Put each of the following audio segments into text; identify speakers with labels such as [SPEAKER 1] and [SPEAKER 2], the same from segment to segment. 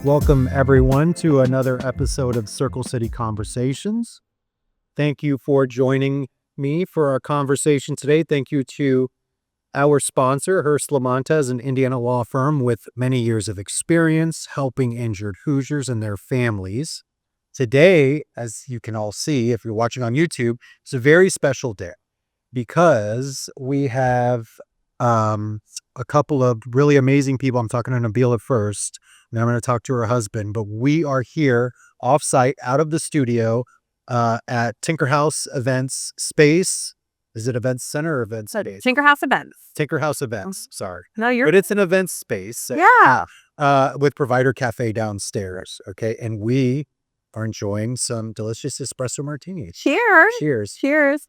[SPEAKER 1] Welcome, everyone, to another episode of Circle City Conversations. Thank you for joining me for our conversation today. Thank you to our sponsor, Hurst Limontes, an Indiana law firm with many years of experience helping injured Hoosiers and their families. Today, as you can all see, if you're watching on YouTube, it's a very special day because we have a couple of really amazing people. I'm talking to Nabeela first, and I'm going to talk to her husband, but we are here off-site out of the studio at Tinker House Events Space. Is it Events Center or Events Space?
[SPEAKER 2] Tinker House Events.
[SPEAKER 1] Tinker House Events, sorry.
[SPEAKER 2] No, you're...
[SPEAKER 1] But it's an event space.
[SPEAKER 2] Yeah.
[SPEAKER 1] With Provider Cafe downstairs, okay? And we are enjoying some delicious espresso martinis.
[SPEAKER 2] Cheers.
[SPEAKER 1] Cheers.
[SPEAKER 2] Cheers.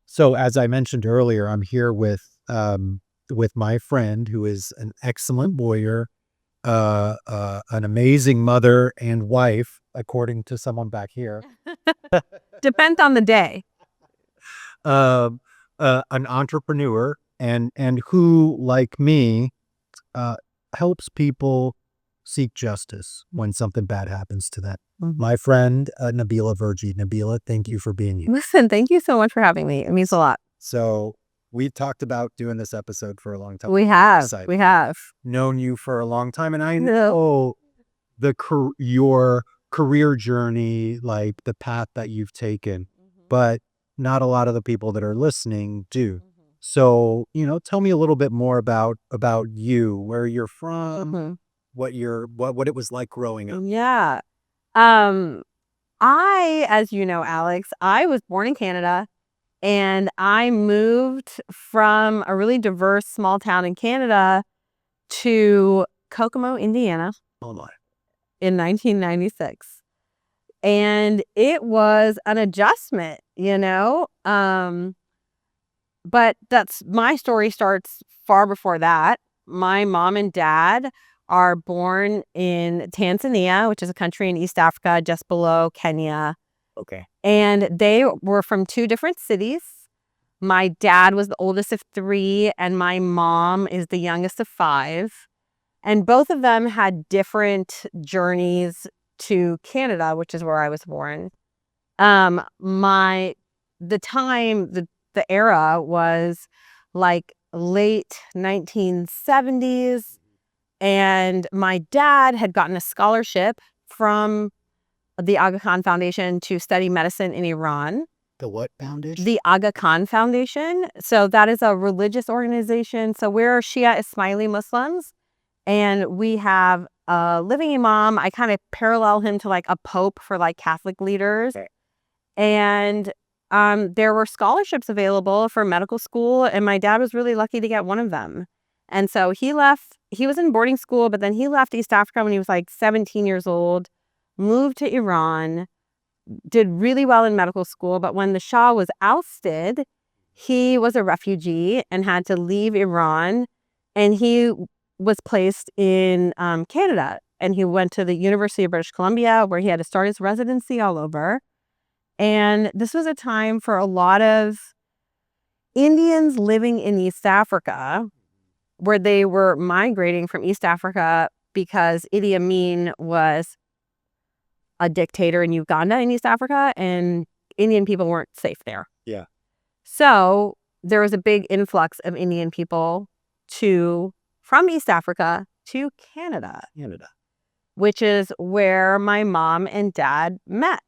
[SPEAKER 1] So as I mentioned earlier, I'm here with my friend who is an excellent lawyer, an amazing mother and wife, according to someone back here.
[SPEAKER 2] Depends on the day.
[SPEAKER 1] An entrepreneur and who, like me, helps people seek justice when something bad happens to them. Mm-hmm. My friend, Nabeela Virjee. Nabeela, thank you for being here.
[SPEAKER 2] Listen, thank you so much for having me. It means a lot.
[SPEAKER 1] So we've talked about doing this episode for a long time.
[SPEAKER 2] We have
[SPEAKER 1] known you for a long time, and I know your career journey, like the path that you've taken, but not a lot of the people that are listening do. So, tell me a little bit more about you, where you're from, what it was like growing up.
[SPEAKER 2] Yeah. As you know, Alex, I was born in Canada, and I moved from a really diverse small town in Canada to Kokomo, Indiana.
[SPEAKER 1] Oh my.
[SPEAKER 2] In 1996. And it was an adjustment, but my story starts far before that. My mom and dad are born in Tanzania, which is a country in East Africa, just below Kenya.
[SPEAKER 1] Okay.
[SPEAKER 2] And they were from two different cities. My dad was the oldest of three, and my mom is the youngest of five. And both of them had different journeys to Canada, which is where I was born. The era was like late 1970s. And my dad had gotten a scholarship from the Aga Khan Foundation to study medicine in Iran.
[SPEAKER 1] The what foundation?
[SPEAKER 2] The Aga Khan Foundation. So that is a religious organization. So we're Shia Ismaili Muslims. And we have a living imam. I kind of parallel him to like a pope for like Catholic leaders. Okay. And there were scholarships available for medical school. And my dad was really lucky to get one of them. And so he was in boarding school, but then he left East Africa when he was like 17 years old, moved to Iran, did really well in medical school. But when the Shah was ousted, he was a refugee and had to leave Iran. And he was placed in Canada, and he went to the University of British Columbia, where he had to start his residency all over. And this was a time for a lot of Indians living in East Africa, where they were migrating from East Africa because Idi Amin was a dictator in Uganda in East Africa, and Indian people weren't safe there.
[SPEAKER 1] Yeah.
[SPEAKER 2] So there was a big influx of Indian people from East Africa to Canada, which is where my mom and dad met.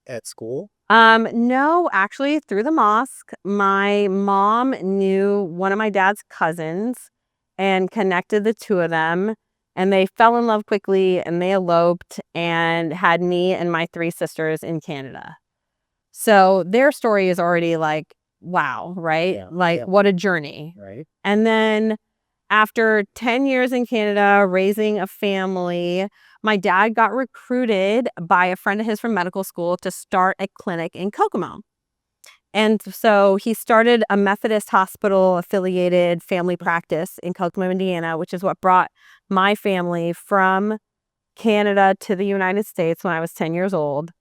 [SPEAKER 1] At school?
[SPEAKER 2] No, actually through the mosque. My mom knew one of my dad's cousins and connected the two of them, and they fell in love quickly, and they eloped and had me and my three sisters in Canada. So their story is already like, wow, right? Yeah, what a journey.
[SPEAKER 1] Right.
[SPEAKER 2] And then after 10 years in Canada, raising a family, my dad got recruited by a friend of his from medical school to start a clinic in Kokomo. And so he started a Methodist hospital affiliated family practice in Kokomo, Indiana, which is what brought my family from Canada to the United States when I was 10 years old.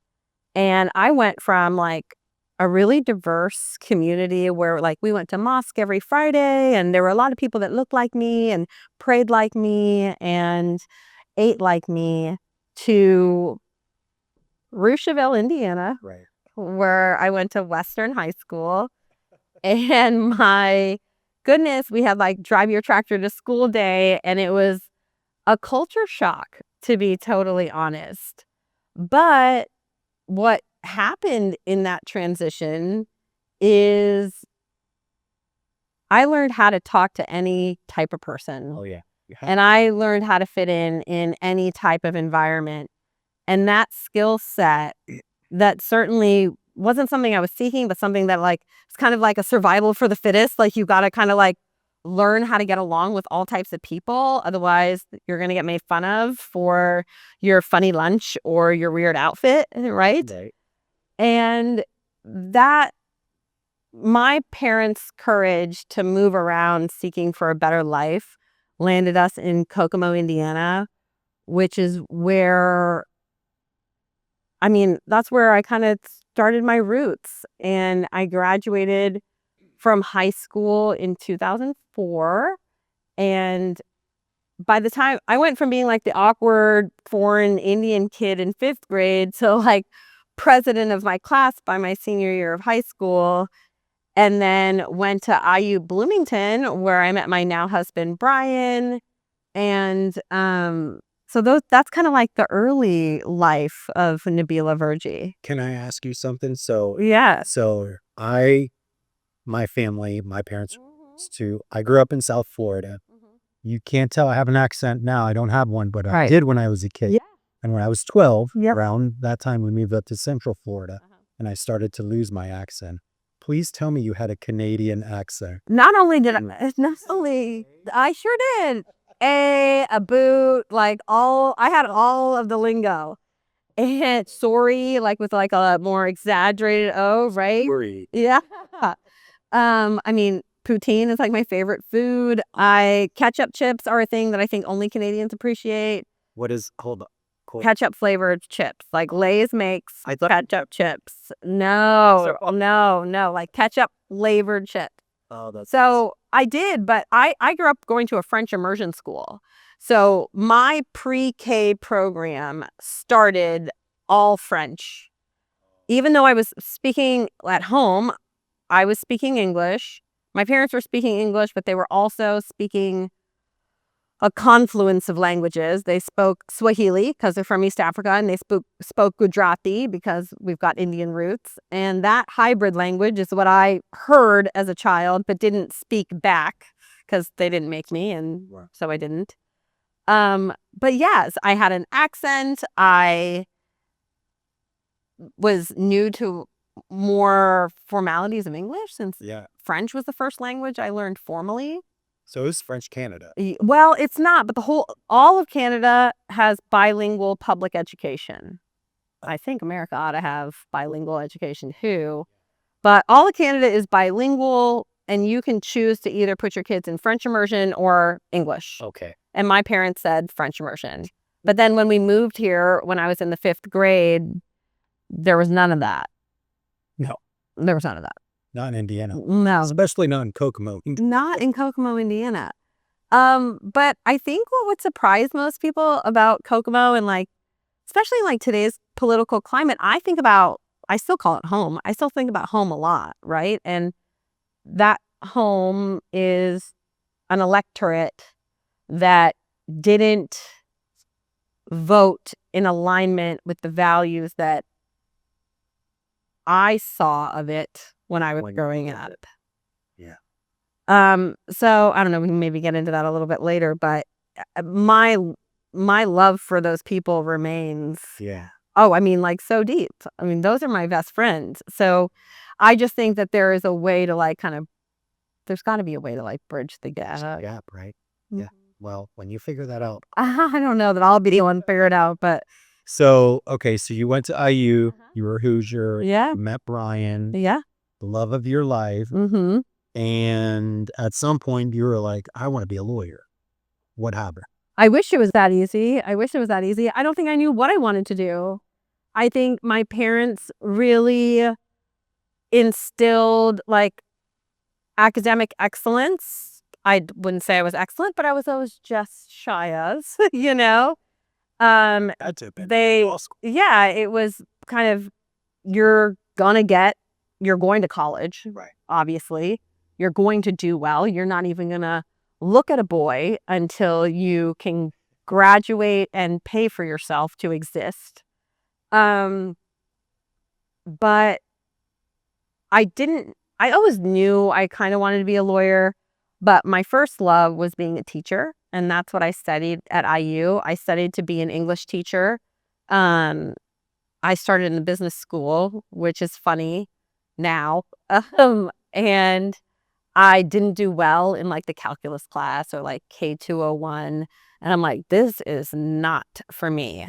[SPEAKER 2] And I went from like a really diverse community where like we went to mosque every Friday, and there were a lot of people that looked like me and prayed like me. And ate like me to Rocheville, Indiana,
[SPEAKER 1] Right.
[SPEAKER 2] where I went to Western High School. And my goodness, we had like drive your tractor to school day, and it was a culture shock, to be totally honest. But what happened in that transition is I learned how to talk to any type of person.
[SPEAKER 1] Oh, yeah.
[SPEAKER 2] And I learned how to fit in any type of environment. And that skill set, that certainly wasn't something I was seeking, but something that like it's kind of like a survival for the fittest. Like you got to kind of like learn how to get along with all types of people. Otherwise, you're going to get made fun of for your funny lunch or your weird outfit, right?
[SPEAKER 1] Right.
[SPEAKER 2] And that my parents' courage to move around seeking for a better life landed us in Kokomo, Indiana, which is where, I mean, that's where I kind of started my roots. And I graduated from high school in 2004. And by the time I went from being like the awkward foreign Indian kid in 5th grade to like president of my class by my senior year of high school, and then went to IU Bloomington, where I met my now husband, Brian. And so that's kind of like the early life of Nabeela Virjee.
[SPEAKER 1] Can I ask you something? So,
[SPEAKER 2] Yeah.
[SPEAKER 1] my family, my parents too, I grew up in South Florida. You can't tell I have an accent now. I don't have one, but I
[SPEAKER 2] Right.
[SPEAKER 1] did when I was a kid.
[SPEAKER 2] Yeah.
[SPEAKER 1] And when I was 12,
[SPEAKER 2] Yep.
[SPEAKER 1] around that time, we moved up to Central Florida and I started to lose my accent. Please tell me you had a Canadian accent.
[SPEAKER 2] Not only did I sure did. A boot, like I had all of the lingo. And sorry, like with like a more exaggerated O, right?
[SPEAKER 1] Sorry.
[SPEAKER 2] Yeah. I mean, poutine is like my favorite food. Ketchup chips are a thing that I think only Canadians appreciate.
[SPEAKER 1] What is, hold on. Cool.
[SPEAKER 2] Ketchup flavored chips. Like Lay's makes ketchup chips. No, like ketchup flavored chips.
[SPEAKER 1] Oh, that's
[SPEAKER 2] So I did, but I grew up going to a French immersion school. So my pre-K program started all French. Even though I was speaking at home, I was speaking English. My parents were speaking English, but they were also speaking a confluence of languages. They spoke Swahili because they're from East Africa, and they spoke Gujarati because we've got Indian roots. And that hybrid language is what I heard as a child, but didn't speak back because they didn't make me, and so I didn't. But yes, I had an accent. I was new to more formalities of English since French was the first language I learned formally.
[SPEAKER 1] So is French Canada?
[SPEAKER 2] Well, it's not, but all of Canada has bilingual public education. I think America ought to have bilingual education too. But all of Canada is bilingual, and you can choose to either put your kids in French immersion or English.
[SPEAKER 1] Okay.
[SPEAKER 2] And my parents said French immersion. But then when we moved here, when I was in the 5th grade, there was none of that.
[SPEAKER 1] No.
[SPEAKER 2] There was none of that.
[SPEAKER 1] Not in Indiana.
[SPEAKER 2] No.
[SPEAKER 1] Especially not in Kokomo.
[SPEAKER 2] Not in Kokomo, Indiana. But I think what would surprise most people about Kokomo, and like, especially like today's political climate, I still call it home. I still think about home a lot, right? And that home is an electorate that didn't vote in alignment with the values that I saw of it when I was growing up.
[SPEAKER 1] Yeah.
[SPEAKER 2] So I don't know, we can maybe get into that a little bit later, but my love for those people remains.
[SPEAKER 1] Yeah.
[SPEAKER 2] Oh, I mean, like so deep. I mean, those are my best friends. So I just think that there is a way to like there's got to be a way to like bridge the gap.
[SPEAKER 1] Gap, right? Yeah. Well, when you figure that out.
[SPEAKER 2] I don't know that I'll be the one to figure it out, but.
[SPEAKER 1] So, okay, so you went to IU, you were a Hoosier,
[SPEAKER 2] Yeah.
[SPEAKER 1] You met Brian,
[SPEAKER 2] Yeah.
[SPEAKER 1] the love of your life, and at some point you were like, I want to be a lawyer. What happened?
[SPEAKER 2] I wish it was that easy. I don't think I knew what I wanted to do. I think my parents really instilled like academic excellence. I wouldn't say I was excellent, but I was always just shy of, you know?
[SPEAKER 1] That's it.
[SPEAKER 2] It was kind of, you're going to college,
[SPEAKER 1] Right.
[SPEAKER 2] obviously. You're going to do well. You're not even going to look at a boy until you can graduate and pay for yourself to exist. But I always knew I kind of wanted to be a lawyer, but my first love was being a teacher. And that's what I studied at IU. I studied to be an English teacher. I started in the business school, which is funny now. And I didn't do well in like the calculus class or like K201. And I'm like, this is not for me.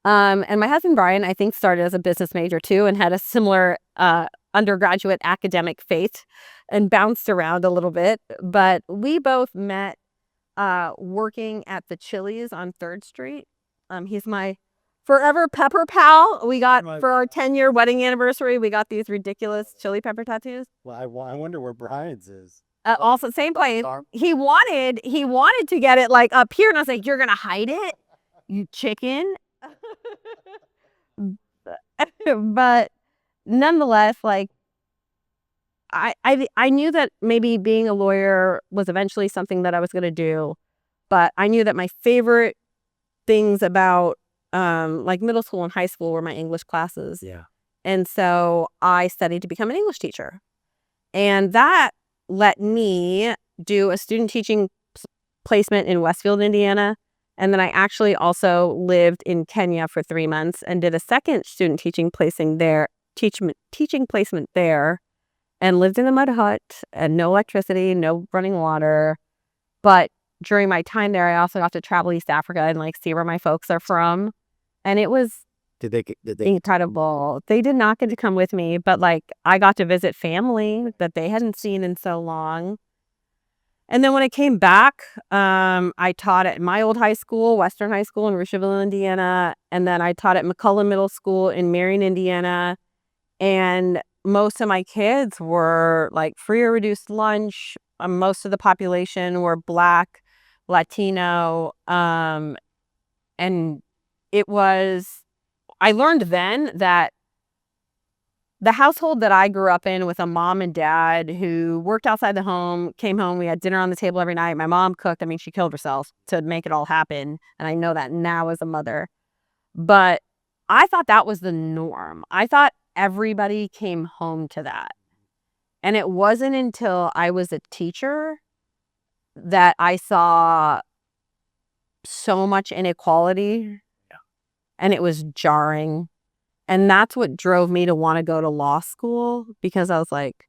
[SPEAKER 2] And my husband, Brian, I think started as a business major too and had a similar undergraduate academic fate and bounced around a little bit. But we both met working at the Chili's on 3rd Street. He's my forever pepper pal. We got, for our 10-year wedding anniversary, we got these ridiculous chili pepper tattoos.
[SPEAKER 1] Well, I wonder where Brian's is.
[SPEAKER 2] Also, same place. He wanted to get it like up here, and I was like, "You're gonna hide it, you chicken." But nonetheless, like I knew that maybe being a lawyer was eventually something that I was going to do, but I knew that my favorite things about like middle school and high school were my English classes.
[SPEAKER 1] Yeah.
[SPEAKER 2] And so I studied to become an English teacher. And that let me do a student teaching placement in Westfield, Indiana. And then I actually also lived in Kenya for 3 months and did a second student teaching placement there, and lived in a mud hut and no electricity, no running water. But during my time there, I also got to travel East Africa and like see where my folks are from. And it was
[SPEAKER 1] Did they
[SPEAKER 2] incredible. They did not get to come with me, but like I got to visit family that they hadn't seen in so long. And then when I came back, I taught at my old high school, Western High School in Richardville, Indiana. And then I taught at McCullough Middle School in Marion, Indiana. And most of my kids were like free or reduced lunch. Most of the population were Black, Latino. And I learned then that the household that I grew up in with a mom and dad who worked outside the home, came home, we had dinner on the table every night. My mom cooked. I mean, she killed herself to make it all happen. And I know that now as a mother. But I thought that was the norm. I thought everybody came home to that. And it wasn't until I was a teacher that I saw so much inequality.
[SPEAKER 1] Yeah.
[SPEAKER 2] And it was jarring. And that's what drove me to want to go to law school, because I was like,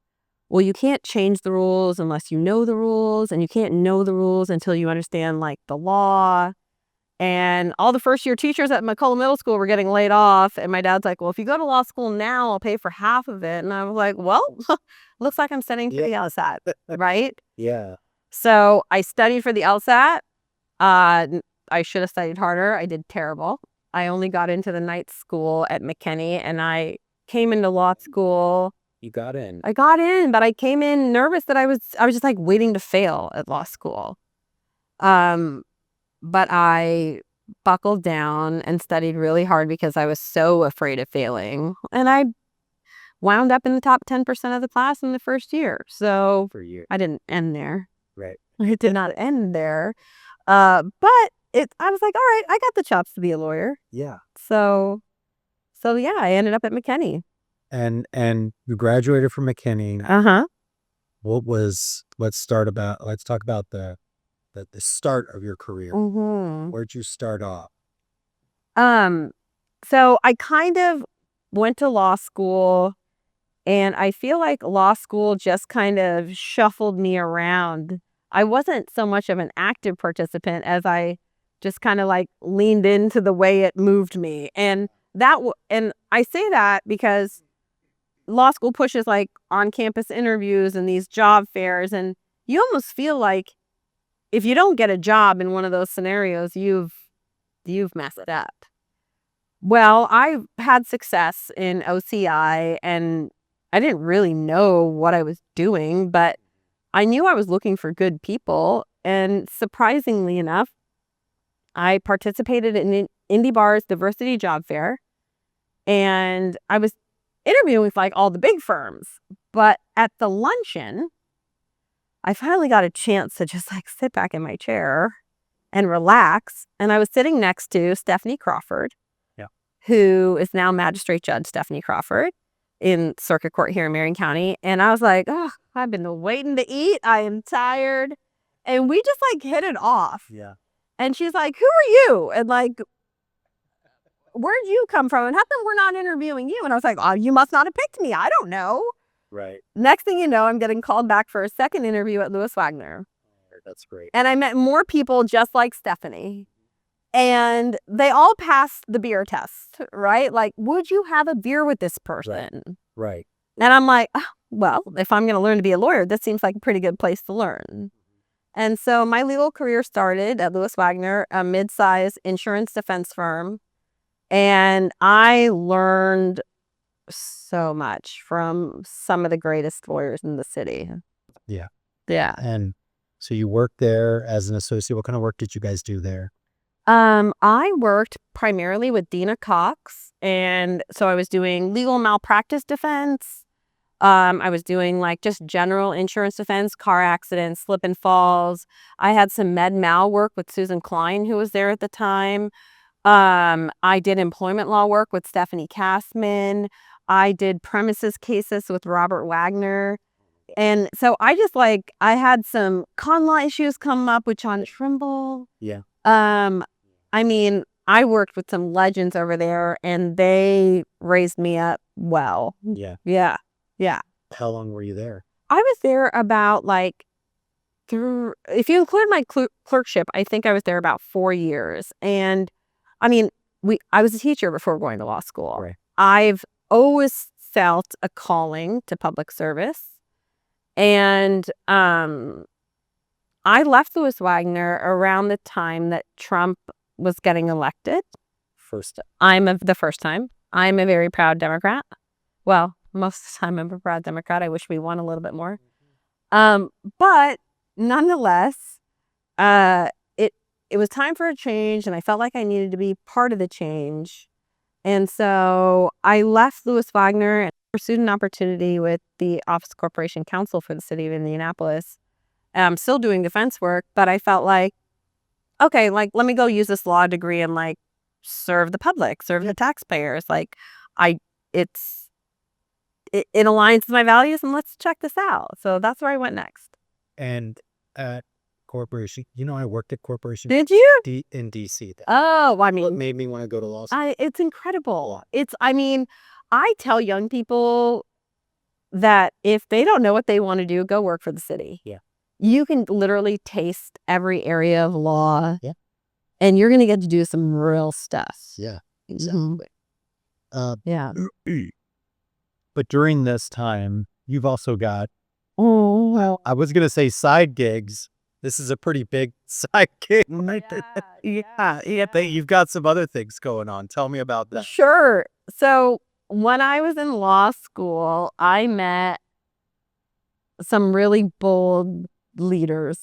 [SPEAKER 2] well, you can't change the rules unless you know the rules, and you can't know the rules until you understand like the law. And all the first year teachers at McCullough Middle School were getting laid off. And my dad's like, well, if you go to law school now, I'll pay for half of it. And I was like, well, looks like I'm studying for the LSAT, right?
[SPEAKER 1] Yeah.
[SPEAKER 2] So I studied for the LSAT. I should have studied harder. I did terrible. I only got into the night school at McKinney, and I came into law school.
[SPEAKER 1] You got in.
[SPEAKER 2] I got in, but I came in nervous that I was just like waiting to fail at law school. But I buckled down and studied really hard because I was so afraid of failing. And I wound up in the top 10% of the class in the first year. So
[SPEAKER 1] For you.
[SPEAKER 2] I didn't end there.
[SPEAKER 1] Right.
[SPEAKER 2] It did not end there. But I was like, all right, I got the chops to be a lawyer.
[SPEAKER 1] Yeah.
[SPEAKER 2] So yeah, I ended up at McKinney.
[SPEAKER 1] And you graduated from McKinney.
[SPEAKER 2] Uh-huh.
[SPEAKER 1] Let's talk about the start of your career.
[SPEAKER 2] Mm-hmm.
[SPEAKER 1] Where'd you start off?
[SPEAKER 2] So I kind of went to law school, and I feel like law school just kind of shuffled me around. I wasn't so much of an active participant as I just kind of like leaned into the way it moved me. And and I say that because law school pushes like on-campus interviews and these job fairs, and you almost feel like if you don't get a job in one of those scenarios, you've messed it up. Well, I had success in OCI, and I didn't really know what I was doing, but I knew I was looking for good people. And surprisingly enough, I participated in Indy Bar's diversity job fair, and I was interviewing with like all the big firms. But at the luncheon, I finally got a chance to just like sit back in my chair and relax. And I was sitting next to Stephanie Crawford, who is now Magistrate Judge Stephanie Crawford in Circuit Court here in Marion County. And I was like, oh, I've been waiting to eat. I am tired. And we just like hit it off.
[SPEAKER 1] Yeah.
[SPEAKER 2] And she's like, who are you? And like, where'd you come from? And how come we're not interviewing you? And I was like, oh, you must not have picked me. I don't know.
[SPEAKER 1] Right.
[SPEAKER 2] Next thing you know, I'm getting called back for a second interview at Lewis Wagner.
[SPEAKER 1] That's great.
[SPEAKER 2] And I met more people just like Stephanie. And they all passed the beer test, right? Like, would you have a beer with this person?
[SPEAKER 1] Right.
[SPEAKER 2] And I'm like, oh, well, if I'm going to learn to be a lawyer, this seems like a pretty good place to learn. And so my legal career started at Lewis Wagner, a mid-sized insurance defense firm. And I learned so much from some of the greatest lawyers in the city.
[SPEAKER 1] Yeah.
[SPEAKER 2] Yeah.
[SPEAKER 1] And so you worked there as an associate. What kind of work did you guys do there?
[SPEAKER 2] I worked primarily with Dina Cox. And so I was doing legal malpractice defense. I was doing like just general insurance defense, car accidents, slip and falls. I had some med mal work with Susan Klein, who was there at the time. I did employment law work with Stephanie Kassman. I did premises cases with Robert Wagner. And so I just like, I had some con law issues come up with John Trimble.
[SPEAKER 1] Yeah.
[SPEAKER 2] I mean, I worked with some legends over there and they raised me up well.
[SPEAKER 1] Yeah.
[SPEAKER 2] Yeah. Yeah.
[SPEAKER 1] How long were you there?
[SPEAKER 2] I was there about like if you include my clerkship, I think I was there about 4 years. And I mean, I was a teacher before going to law school.
[SPEAKER 1] Right.
[SPEAKER 2] I've always felt a calling to public service. And I left Lewis Wagner around the time that Trump was getting elected. The first time. I'm a very proud Democrat. Well, most of the time I'm a proud Democrat. I wish we won a little bit more. But nonetheless, it was time for a change, and I felt like I needed to be part of the change. And so I left Lewis Wagner and pursued an opportunity with the Office of Corporation Counsel for the city of Indianapolis. I'm still doing defense work, but I felt like, okay, like, let me go use this law degree and like serve the public, serve the taxpayers. Like it aligns with my values, and let's check this out. So that's where I went next.
[SPEAKER 1] And at Corporation, I worked at Corporation.
[SPEAKER 2] Did you?
[SPEAKER 1] In DC.
[SPEAKER 2] Oh, I mean,
[SPEAKER 1] What made me want to go to law school?
[SPEAKER 2] it's incredible. I tell young people that if they don't know what they want to do, go work for the city.
[SPEAKER 1] Yeah.
[SPEAKER 2] You can literally taste every area of law.
[SPEAKER 1] Yeah.
[SPEAKER 2] And you're going to get to do some real stuff.
[SPEAKER 1] Yeah, exactly.
[SPEAKER 2] Yeah.
[SPEAKER 1] But during this time, you've also got,
[SPEAKER 2] Oh, well.
[SPEAKER 1] I was going to say side gigs. This is a pretty big side gig. Yeah. You've got some other things going on. Tell me about that.
[SPEAKER 2] Sure. So when I was in law school, I met some really bold leaders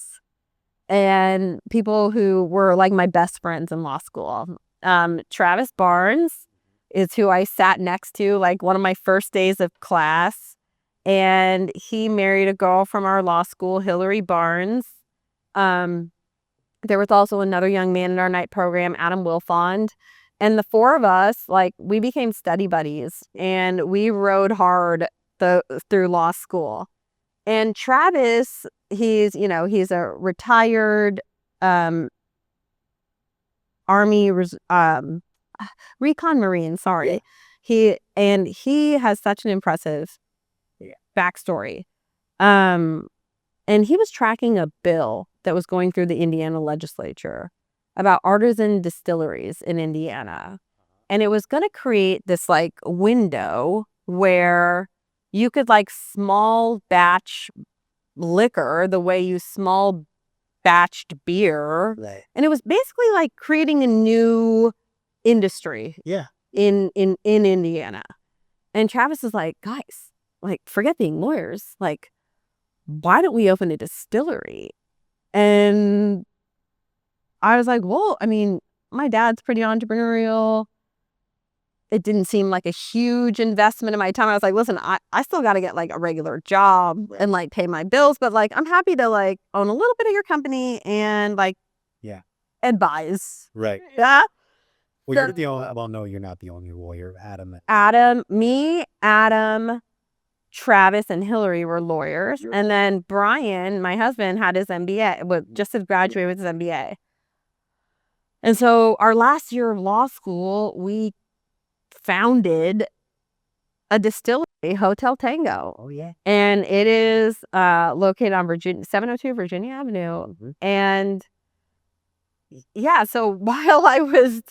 [SPEAKER 2] and people who were like my best friends in law school. Travis Barnes is who I sat next to like one of my first days of class. And he married a girl from our law school, Hillary Barnes. There was also another young man in our night program, Adam Wilfond. And the four of us, like, we became study buddies and we rode hard through law school. And Travis, he's a retired Army recon Marine. Sorry. Yeah. He has such an impressive backstory. And he was tracking a bill that was going through the Indiana legislature about artisan distilleries in Indiana. And it was going to create this like window where you could like small batch liquor the way you small batched beer.
[SPEAKER 1] Right.
[SPEAKER 2] And it was basically like creating a new industry in Indiana. And Travis is like, guys, like, forget being lawyers. Like, why don't we open a distillery? And I was like, well, I mean, my dad's pretty entrepreneurial. It didn't seem like a huge investment in my time. I was like, listen, I still got to get like a regular job and like pay my bills, but like I'm happy to like own a little bit of your company and like advise.
[SPEAKER 1] Right.
[SPEAKER 2] Yeah.
[SPEAKER 1] Well,
[SPEAKER 2] So-
[SPEAKER 1] you're the only. Well, no, you're not the only lawyer, Adam.
[SPEAKER 2] Adam, Travis, and Hillary were lawyers, and then Brian, my husband, had his MBA. Just had graduated with his MBA. And so our last year of law school, we founded a distillery, Hotel Tango.
[SPEAKER 1] Oh yeah.
[SPEAKER 2] And it is located on 702 Virginia Avenue.
[SPEAKER 1] Mm-hmm.
[SPEAKER 2] And yeah, so while I was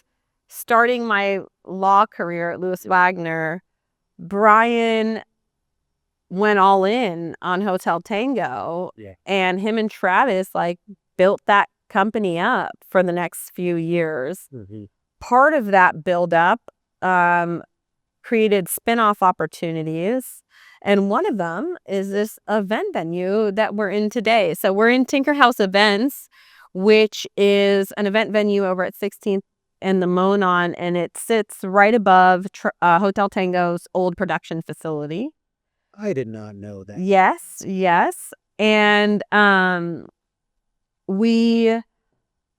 [SPEAKER 2] starting my law career at Lewis Wagner, Brian went all in on Hotel Tango.
[SPEAKER 1] Yeah.
[SPEAKER 2] And him and Travis like built that company up for the next few years.
[SPEAKER 1] Mm-hmm.
[SPEAKER 2] Part of that build up created spin-off opportunities. And one of them is this event venue that we're in today. So we're in Tinker House Events, which is an event venue over at 16th and the Monon, and it sits right above Hotel Tango's old production facility.
[SPEAKER 1] I did not know that.
[SPEAKER 2] Yes. And we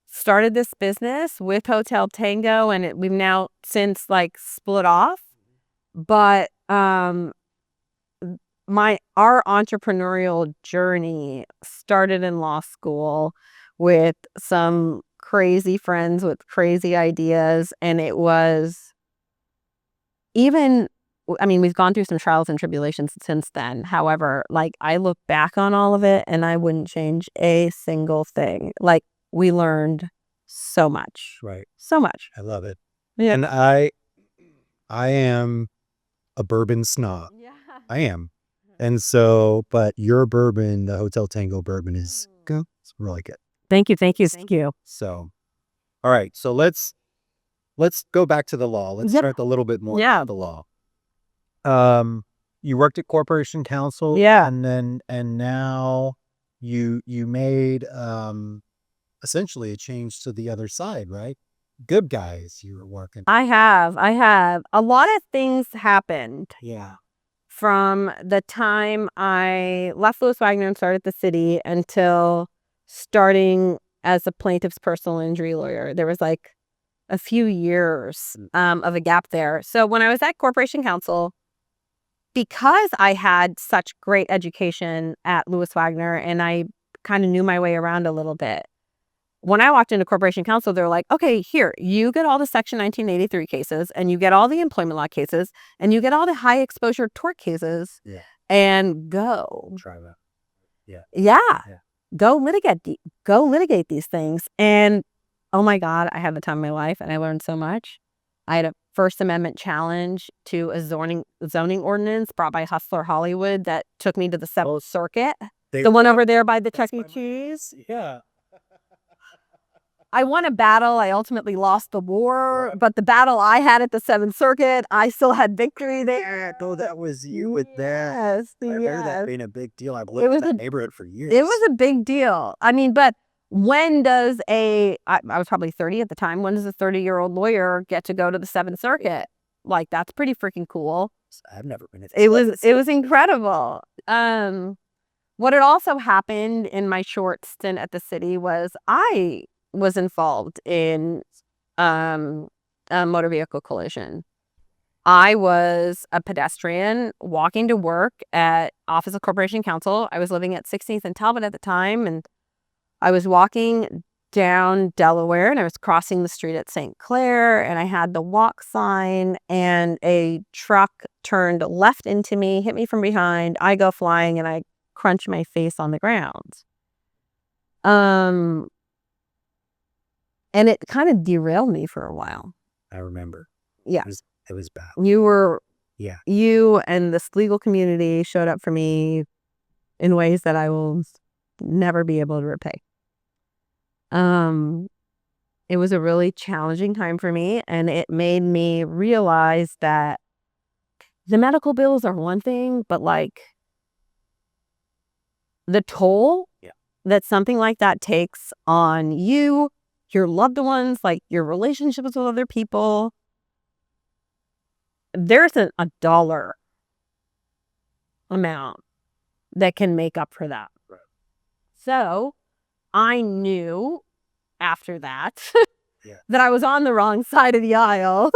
[SPEAKER 2] started this business with Hotel Tango, and we've now since like split off. But our entrepreneurial journey started in law school with some crazy friends with crazy ideas, and it was we've gone through some trials and tribulations since then. However, like I look back on all of it and I wouldn't change a single thing. Like we learned so much.
[SPEAKER 1] Right.
[SPEAKER 2] So much.
[SPEAKER 1] I love it.
[SPEAKER 2] Yeah.
[SPEAKER 1] And I am a bourbon snob.
[SPEAKER 2] Yeah.
[SPEAKER 1] I am. And so, but your bourbon, the Hotel Tango bourbon is good. It's really good.
[SPEAKER 2] Thank you.
[SPEAKER 1] So, all right. So let's go back to the law. Let's start a little bit more with the law. You worked at Corporation Counsel.
[SPEAKER 2] Yeah.
[SPEAKER 1] And now you made essentially a change to the other side, right? Good guys you were working.
[SPEAKER 2] I have. A lot of things happened.
[SPEAKER 1] Yeah.
[SPEAKER 2] From the time I left Lewis Wagner and started the city until starting as a plaintiff's personal injury lawyer. There was like a few years of a gap there. So when I was at Corporation Counsel, because I had such great education at Lewis Wagner and I kind of knew my way around a little bit, when I walked into Corporation Counsel, they're like, okay, here, you get all the Section 1983 cases and you get all the employment law cases and you get all the high exposure tort cases and go.
[SPEAKER 1] Try that.
[SPEAKER 2] Yeah. Go litigate these things. And oh my God, I had the time of my life and I learned so much. I had a First Amendment challenge to a zoning ordinance brought by Hustler Hollywood that took me to the 7th Circuit. The one over there by the Chuck E. Cheese.
[SPEAKER 1] Yeah.
[SPEAKER 2] I won a battle. I ultimately lost the war, but the battle I had at the 7th Circuit, I still had victory there.
[SPEAKER 1] Oh, that was you with that.
[SPEAKER 2] Yes.
[SPEAKER 1] I remember that being a big deal. I've lived in that neighborhood for years.
[SPEAKER 2] It was a big deal. I mean, but when does I was probably 30 at the time, when does a 30-year-old lawyer get to go to the 7th Circuit? Like, that's pretty freaking cool.
[SPEAKER 1] I've never been at
[SPEAKER 2] It was incredible. What had also happened in my short stint at the city was I was involved in a motor vehicle collision. I was a pedestrian walking to work at Office of Corporation Counsel. I was living at 16th and Talbot at the time, and I was walking down Delaware, and I was crossing the street at St. Clair, and I had the walk sign, and a truck turned left into me, hit me from behind. I go flying, and I crunch my face on the ground. And it kind of derailed me for a while.
[SPEAKER 1] I remember.
[SPEAKER 2] Yeah.
[SPEAKER 1] It was bad.
[SPEAKER 2] You and this legal community showed up for me in ways that I will never be able to repay. It was a really challenging time for me, and it made me realize that the medical bills are one thing, but like the toll that something like that takes on you your loved ones, like your relationships with other people, there isn't a dollar amount that can make up for that.
[SPEAKER 1] Right.
[SPEAKER 2] So I knew after that
[SPEAKER 1] Yeah.
[SPEAKER 2] that I was on the wrong side of the aisle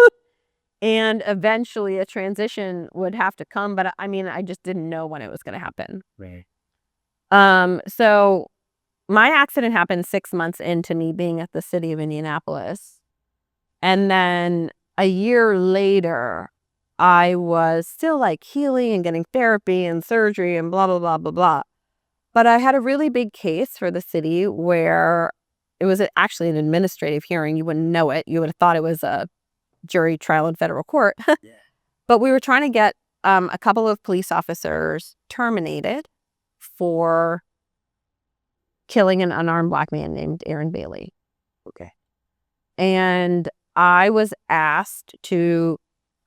[SPEAKER 2] and eventually a transition would have to come. But I mean, I just didn't know when it was going to happen.
[SPEAKER 1] Right.
[SPEAKER 2] So my accident happened 6 months into me being at the city of Indianapolis. And then a year later, I was still like healing and getting therapy and surgery and blah, blah, blah, blah, blah. But I had a really big case for the city where it was actually an administrative hearing. You wouldn't know it. You would have thought it was a jury trial in federal court.
[SPEAKER 1] Yeah.
[SPEAKER 2] But we were trying to get a couple of police officers terminated for killing an unarmed Black man named Aaron Bailey.
[SPEAKER 1] Okay.
[SPEAKER 2] And I was asked to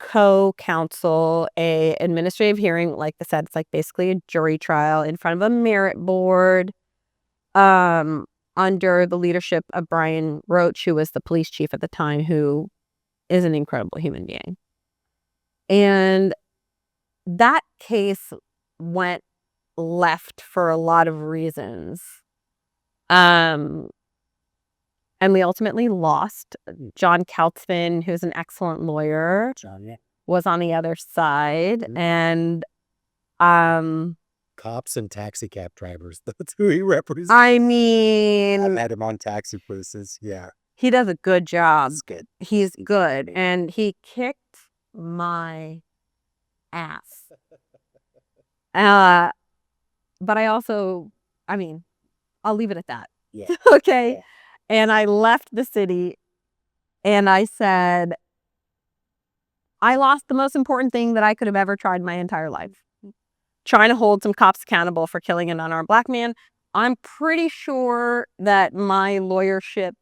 [SPEAKER 2] co-counsel a administrative hearing. Like I said, it's like basically a jury trial in front of a merit board under the leadership of Brian Roach, who was the police chief at the time, who is an incredible human being. And that case went left for a lot of reasons. And we ultimately lost. John Kautzman, who's an excellent lawyer, was on the other side. And
[SPEAKER 1] cops and taxi cab drivers, that's who he represents.
[SPEAKER 2] I mean,
[SPEAKER 1] I've had him on taxi places. Yeah.
[SPEAKER 2] He does a good job.
[SPEAKER 1] That's good.
[SPEAKER 2] He's good. And he kicked my ass. But I also, I mean, I'll leave it at that.
[SPEAKER 1] Yeah.
[SPEAKER 2] Okay.
[SPEAKER 1] Yeah.
[SPEAKER 2] And I left the city and I said, I lost the most important thing that I could have ever tried my entire life. Trying to hold some cops accountable for killing an unarmed Black man. I'm pretty sure that my lawyership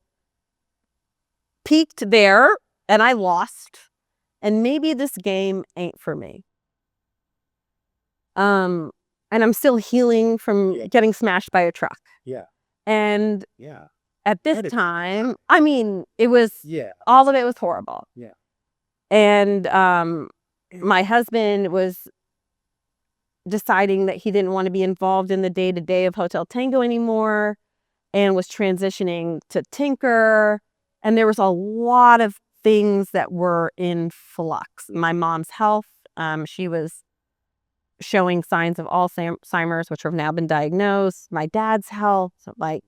[SPEAKER 2] peaked there and I lost. And maybe this game ain't for me. And I'm still healing from getting smashed by a truck.
[SPEAKER 1] Yeah.
[SPEAKER 2] And
[SPEAKER 1] yeah.
[SPEAKER 2] At this time, I mean, it was, all of it was horrible.
[SPEAKER 1] Yeah.
[SPEAKER 2] And my husband was deciding that he didn't want to be involved in the day-to-day of Hotel Tango anymore and was transitioning to Tinker. And there was a lot of things that were in flux. My mom's health, she was showing signs of Alzheimer's, which have now been diagnosed. My dad's health, like,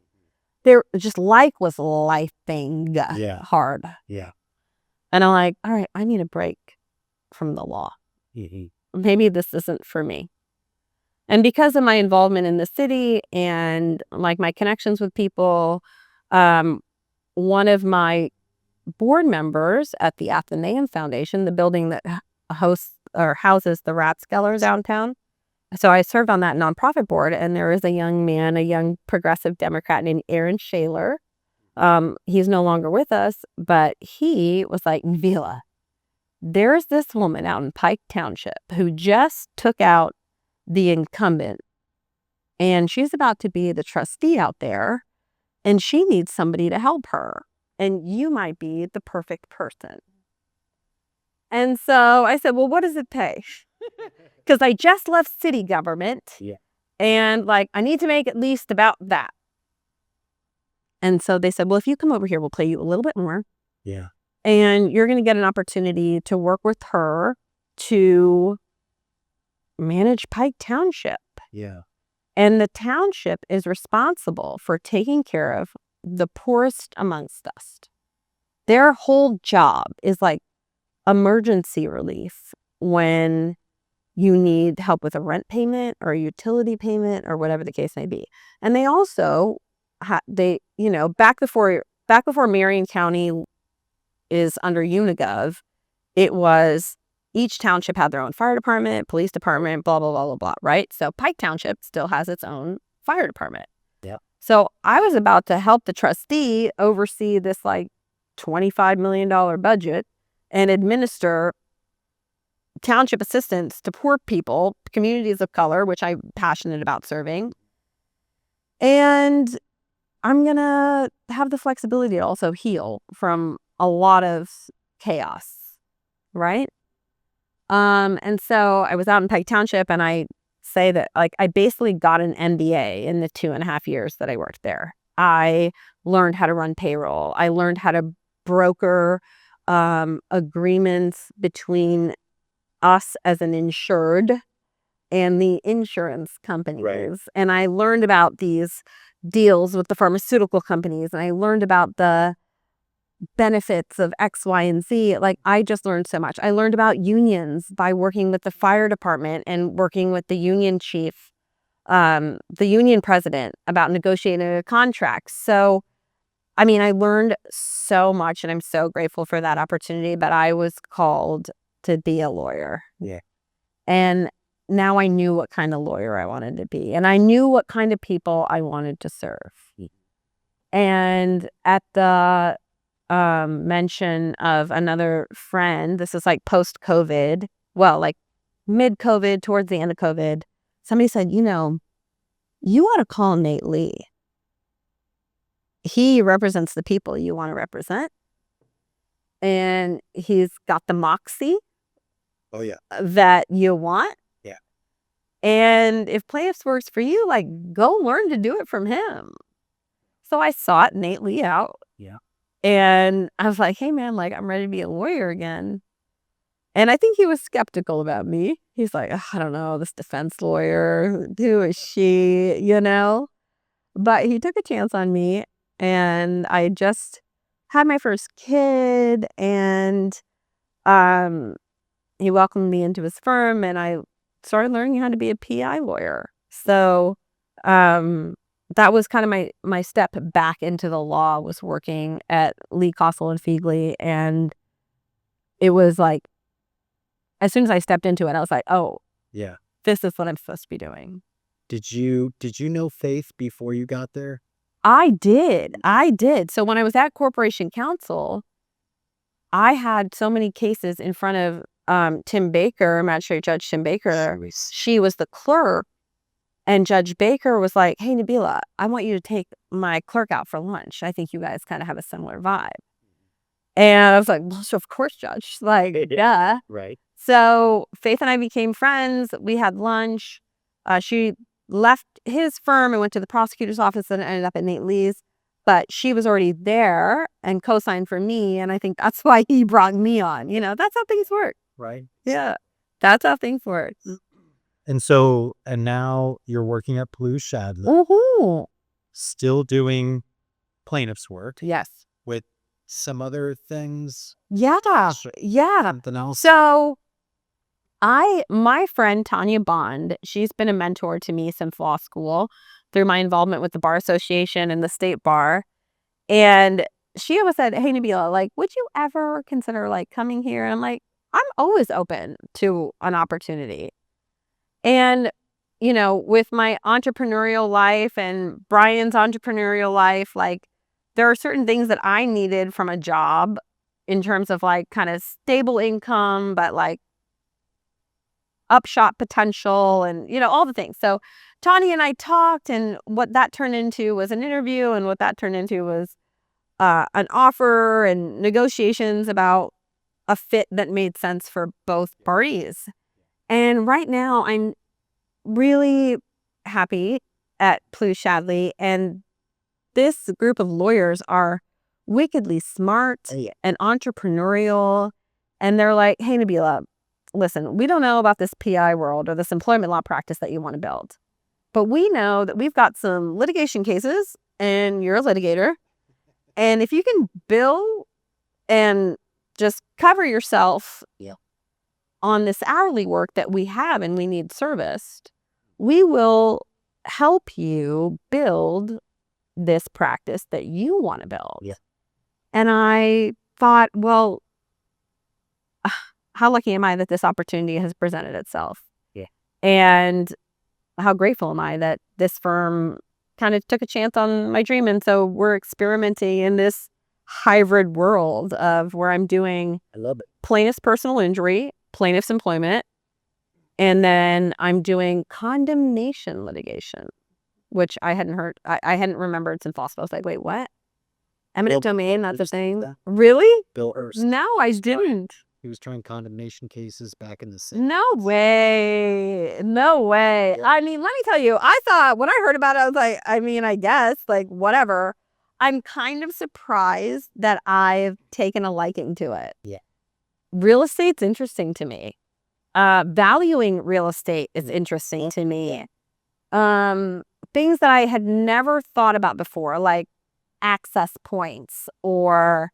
[SPEAKER 2] there just life was lifing hard.
[SPEAKER 1] Yeah.
[SPEAKER 2] And I'm like, all right, I need a break from the law.
[SPEAKER 1] Mm-hmm.
[SPEAKER 2] Maybe this isn't for me. And because of my involvement in the city and like my connections with people, one of my board members at the Athenaeum Foundation, the building that hosts or houses the Rathskeller downtown. So I served on that nonprofit board, and there is a young man, a young progressive Democrat named Aaron Shaler. He's no longer with us, but he was like, Nabeela, there's this woman out in Pike Township who just took out the incumbent, and she's about to be the trustee out there, and she needs somebody to help her, and you might be the perfect person. And so I said, well, what does it pay? Because I just left city government.
[SPEAKER 1] Yeah.
[SPEAKER 2] And like, I need to make at least about that. And so they said, well, if you come over here, we'll pay you a little bit more.
[SPEAKER 1] Yeah.
[SPEAKER 2] And you're going to get an opportunity to work with her to manage Pike Township.
[SPEAKER 1] Yeah.
[SPEAKER 2] And the township is responsible for taking care of the poorest amongst us. Their whole job is like emergency relief when you need help with a rent payment or a utility payment or whatever the case may be. And they also, back before Marion County is under Unigov, it was each township had their own fire department, police department, blah, blah, blah, blah, blah, right? So Pike Township still has its own fire department.
[SPEAKER 1] Yeah.
[SPEAKER 2] So I was about to help the trustee oversee this like $25 million budget and administer township assistance to poor people, communities of color, which I'm passionate about serving. And I'm going to have the flexibility to also heal from a lot of chaos, right? And so I was out in Pike Township, and I say that, like, I basically got an MBA in the 2.5 years that I worked there. I learned how to run payroll. I learned how to broker agreements between us as an insured and the insurance companies.
[SPEAKER 1] Right.
[SPEAKER 2] And I learned about these deals with the pharmaceutical companies, and I learned about the benefits of X, Y, and Z. Like, I just learned so much. I learned about unions by working with the fire department and working with the union chief, the union president, about negotiating a contract. So, I mean, I learned so much, and I'm so grateful for that opportunity, but I was called to be a lawyer.
[SPEAKER 1] Yeah.
[SPEAKER 2] And now I knew what kind of lawyer I wanted to be, and I knew what kind of people I wanted to serve. And at the mention of another friend, this is like post-COVID, well, like mid-COVID, towards the end of COVID, somebody said, you ought to call Nate Lee. He represents the people you want to represent. And he's got the moxie
[SPEAKER 1] Oh, yeah.
[SPEAKER 2] that you want.
[SPEAKER 1] Yeah.
[SPEAKER 2] And if plaintiffs works for you, like, go learn to do it from him. So I sought Nate Lee out.
[SPEAKER 1] Yeah.
[SPEAKER 2] And I was like, hey, man, like, I'm ready to be a lawyer again. And I think he was skeptical about me. He's like, I don't know, this defense lawyer, who is she, But he took a chance on me, and I just had my first kid, and he welcomed me into his firm, and I started learning how to be a PI lawyer. So that was kind of my step back into the law, was working at Lee, Kossel and Feigley. And it was like, as soon as I stepped into it, I was like, oh,
[SPEAKER 1] Yeah.
[SPEAKER 2] this is what I'm supposed to be doing.
[SPEAKER 1] Did you know Faith before you got there?
[SPEAKER 2] I did. So when I was at Corporation Counsel, I had so many cases in front of Tim Baker, Magistrate Judge Tim Baker. She was the clerk. And Judge Baker was like, hey, Nabeela, I want you to take my clerk out for lunch. I think you guys kind of have a similar vibe. And I was like, well, so of course, Judge. Like, yeah.
[SPEAKER 1] Right.
[SPEAKER 2] So Faith and I became friends. We had lunch. She left his firm and went to the prosecutor's office and ended up at Nate Lee's. But she was already there and co-signed for me. And I think that's why he brought me on. That's how things work.
[SPEAKER 1] Right.
[SPEAKER 2] Yeah. That's how things work.
[SPEAKER 1] And now you're working at Plouffe Chadley,
[SPEAKER 2] Mm-hmm.
[SPEAKER 1] still doing plaintiff's work
[SPEAKER 2] Yes.
[SPEAKER 1] with some other things.
[SPEAKER 2] Yeah. Yeah.
[SPEAKER 1] Something else.
[SPEAKER 2] So my friend Tanya Bond, she's been a mentor to me since law school through my involvement with the Bar Association and the State Bar. And she always said, hey, Nabeela, like, would you ever consider like coming here? And I'm like, I'm always open to an opportunity. And, with my entrepreneurial life and Brian's entrepreneurial life, like, there are certain things that I needed from a job in terms of like kind of stable income, but like upshot potential and, all the things. So Tanya and I talked, and what that turned into was an interview, and what that turned into was an offer and negotiations about a fit that made sense for both parties. And right now I'm really happy at Plouffe Chadley, and this group of lawyers are wickedly smart and entrepreneurial. And they're like, hey, Nabeela, listen, we don't know about this PI world or this employment law practice that you want to build, but we know that we've got some litigation cases and you're a litigator. And if you can bill and just cover yourself on this hourly work that we have and we need serviced, we will help you build this practice that you want to build.
[SPEAKER 1] Yeah.
[SPEAKER 2] And I thought, well, how lucky am I that this opportunity has presented itself?
[SPEAKER 1] Yeah.
[SPEAKER 2] And how grateful am I that this firm kind of took a chance on my dream. And so we're experimenting in this hybrid world of where I'm doing
[SPEAKER 1] I love it.
[SPEAKER 2] plaintiff's personal injury, plaintiff's employment, and then I'm doing condemnation litigation. which I hadn't heard. I hadn't remembered since law school. I was like, wait, what? Eminent domain, not the same. Really?
[SPEAKER 1] Bill Hurst.
[SPEAKER 2] No, I didn't.
[SPEAKER 1] He was trying condemnation cases back in the 60s.
[SPEAKER 2] No way. No way.
[SPEAKER 1] Yeah.
[SPEAKER 2] I mean, let me tell you, I thought when I heard about it, I was like, I mean, I guess, like, whatever. I'm kind of surprised that I've taken a liking to it.
[SPEAKER 1] Yeah.
[SPEAKER 2] Real estate's interesting to me. Valuing real estate is interesting to me. Things that I had never thought about before, like access points or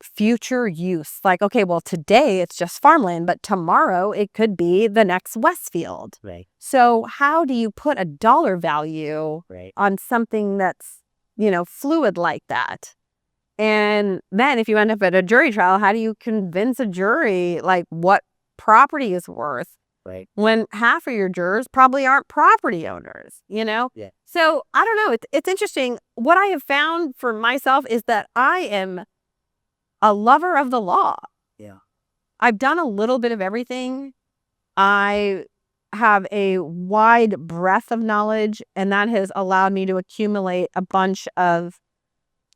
[SPEAKER 2] future use. Like, okay, well, today it's just farmland, but tomorrow it could be the next Westfield.
[SPEAKER 1] Right.
[SPEAKER 2] So how do you put a dollar value on something that's, fluid like that? And then if you end up at a jury trial, how do you convince a jury, like, what property is worth?
[SPEAKER 1] Right.
[SPEAKER 2] When half of your jurors probably aren't property owners,
[SPEAKER 1] Yeah.
[SPEAKER 2] So I don't know. It's interesting. What I have found for myself is that I am a lover of the law.
[SPEAKER 1] Yeah.
[SPEAKER 2] I've done a little bit of everything. I have a wide breadth of knowledge, and that has allowed me to accumulate a bunch of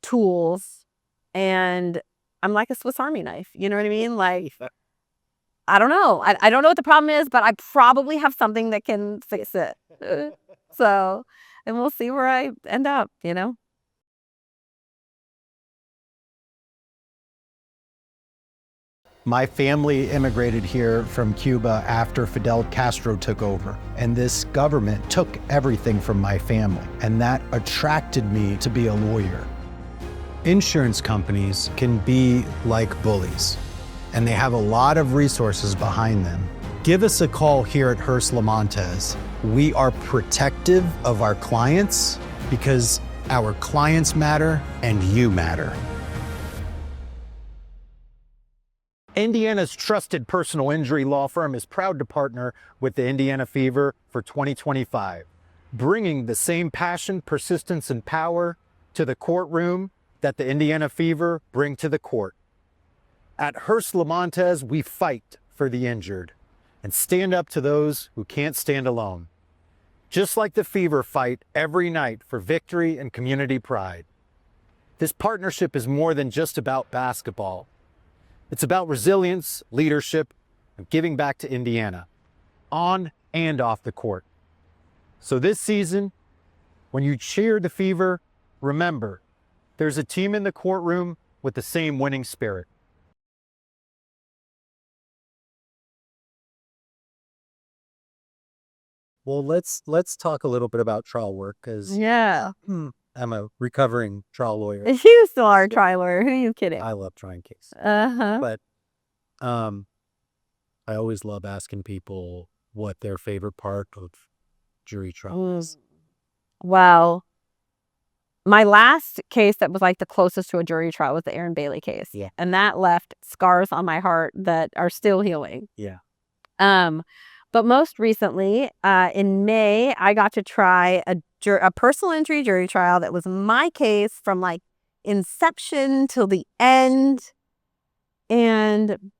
[SPEAKER 2] tools. And I'm like a Swiss Army knife. You know what I mean? Like, I don't know. I don't know what the problem is, but I probably have something that can fix it. So, and we'll see where I end up,
[SPEAKER 1] My family immigrated here from Cuba after Fidel Castro took over, and this government took everything from my family, and that attracted me to be a lawyer. Insurance companies can be like bullies, and they have a lot of resources behind them. Give us a call here at Hurst Limontes. We are protective of our clients because our clients matter and you matter. Indiana's trusted personal injury law firm is proud to partner with the Indiana Fever for 2025, bringing the same passion, persistence, and power to the courtroom that the Indiana Fever bring to the court. At Hurst Limontes, we fight for the injured and stand up to those who can't stand alone. Just like the Fever fight every night for victory and community pride. This partnership is more than just about basketball. It's about resilience, leadership, and giving back to Indiana, on and off the court. So this season, when you cheer the Fever, remember, there's a team in the courtroom with the same winning spirit. Well, let's talk a little bit about trial work, because
[SPEAKER 2] Yeah.
[SPEAKER 1] I'm a recovering trial lawyer.
[SPEAKER 2] You still are a trial lawyer. Who are you kidding?
[SPEAKER 1] I love trying cases.
[SPEAKER 2] Uh-huh.
[SPEAKER 1] But I always love asking people what their favorite part of jury trial is.
[SPEAKER 2] Well, my last case that was like the closest to a jury trial was the Aaron Bailey case.
[SPEAKER 1] Yeah.
[SPEAKER 2] And that left scars on my heart that are still healing.
[SPEAKER 1] Yeah.
[SPEAKER 2] But most recently, in May, I got to try a personal injury jury trial that was my case from like inception till the end. And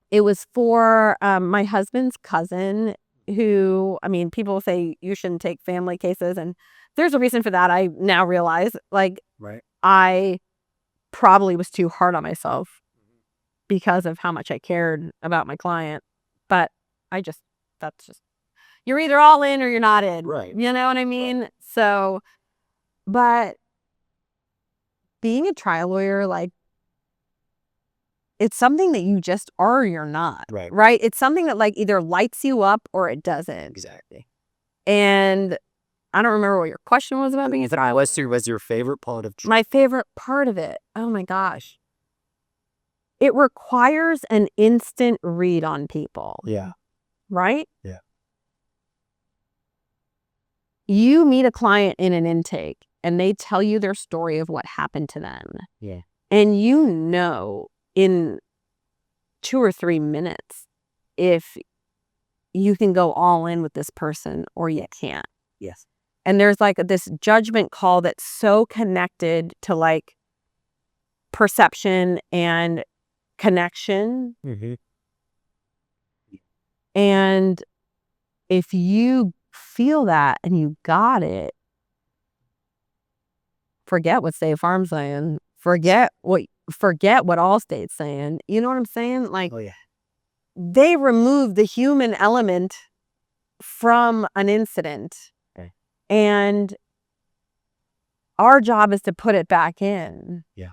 [SPEAKER 2] it was for my husband's cousin who, I mean, people say you shouldn't take family cases. And there's a reason for that. I now realize, like,
[SPEAKER 1] Right.
[SPEAKER 2] I probably was too hard on myself because of how much I cared about my client. But that's just, you're either all in or you're not in.
[SPEAKER 1] Right.
[SPEAKER 2] You know what I mean? So, but being a trial lawyer, like, it's something that you just are or you're not.
[SPEAKER 1] Right.
[SPEAKER 2] Right? It's something that like either lights you up or it doesn't.
[SPEAKER 1] Exactly.
[SPEAKER 2] And I don't remember what your question was about being a trial lawyer.
[SPEAKER 1] Was your favorite part of
[SPEAKER 2] My favorite part of it. Oh my gosh. It requires an instant read on people.
[SPEAKER 1] Yeah.
[SPEAKER 2] Right?
[SPEAKER 1] Yeah.
[SPEAKER 2] You meet a client in an intake and they tell you their story of what happened to them.
[SPEAKER 1] Yeah.
[SPEAKER 2] And you know in 2 or 3 minutes if you can go all in with this person or you can't.
[SPEAKER 1] Yes.
[SPEAKER 2] And there's like this judgment call that's so connected to like perception and connection.
[SPEAKER 1] Mm-hmm.
[SPEAKER 2] And if you feel that and you got it, forget what State Farm's saying. Forget what Allstate's saying. You know what I'm saying? Like,
[SPEAKER 1] Oh, yeah.
[SPEAKER 2] they remove the human element from an incident.
[SPEAKER 1] Okay.
[SPEAKER 2] And our job is to put it back in.
[SPEAKER 1] Yeah.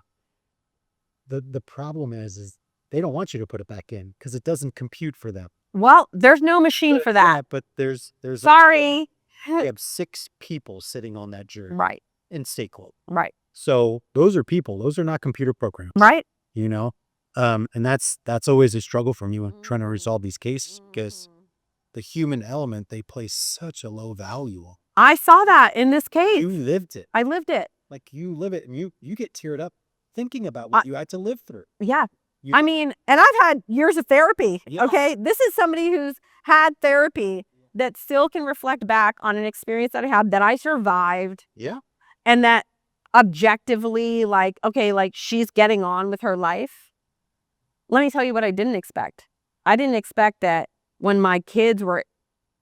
[SPEAKER 1] The problem is they don't want you to put it back in because it doesn't compute for them.
[SPEAKER 2] Well, there's no machine for that.
[SPEAKER 1] Yeah, but there's
[SPEAKER 2] Sorry.
[SPEAKER 1] they have 6 people sitting on that jury.
[SPEAKER 2] Right.
[SPEAKER 1] In state court.
[SPEAKER 2] Right.
[SPEAKER 1] So those are people. Those are not computer programs.
[SPEAKER 2] Right.
[SPEAKER 1] You know? And that's always a struggle for me when trying to resolve these cases because the human element they place such a low value on.
[SPEAKER 2] I saw that in this case.
[SPEAKER 1] You lived it.
[SPEAKER 2] I lived it.
[SPEAKER 1] Like you live it and you get teared up thinking about what you had to live through.
[SPEAKER 2] Yeah. I mean, and I've had years of therapy. Yeah. Okay. This is somebody who's had therapy that still can reflect back on an experience that I had that I survived.
[SPEAKER 1] Yeah.
[SPEAKER 2] And that objectively, like, okay, like she's getting on with her life. Let me tell you what I didn't expect. I didn't expect that when my kids were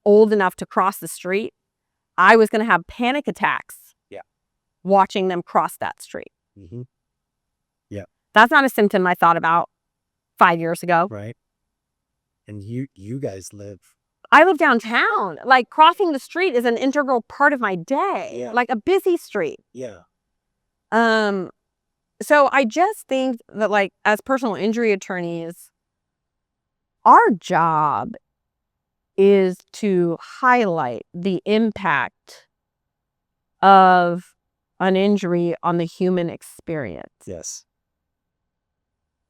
[SPEAKER 2] old enough to cross the street, I was going to have panic attacks.
[SPEAKER 1] Yeah.
[SPEAKER 2] Watching them cross that street.
[SPEAKER 1] Mm-hmm. Yeah.
[SPEAKER 2] That's not a symptom I thought about 5 years ago.
[SPEAKER 1] Right. And you guys live.
[SPEAKER 2] I live downtown. Like crossing the street is an integral part of my day.
[SPEAKER 1] Yeah.
[SPEAKER 2] Like a busy street.
[SPEAKER 1] Yeah.
[SPEAKER 2] So I just think that, like, as personal injury attorneys, our job is to highlight the impact of an injury on the human experience.
[SPEAKER 1] Yes.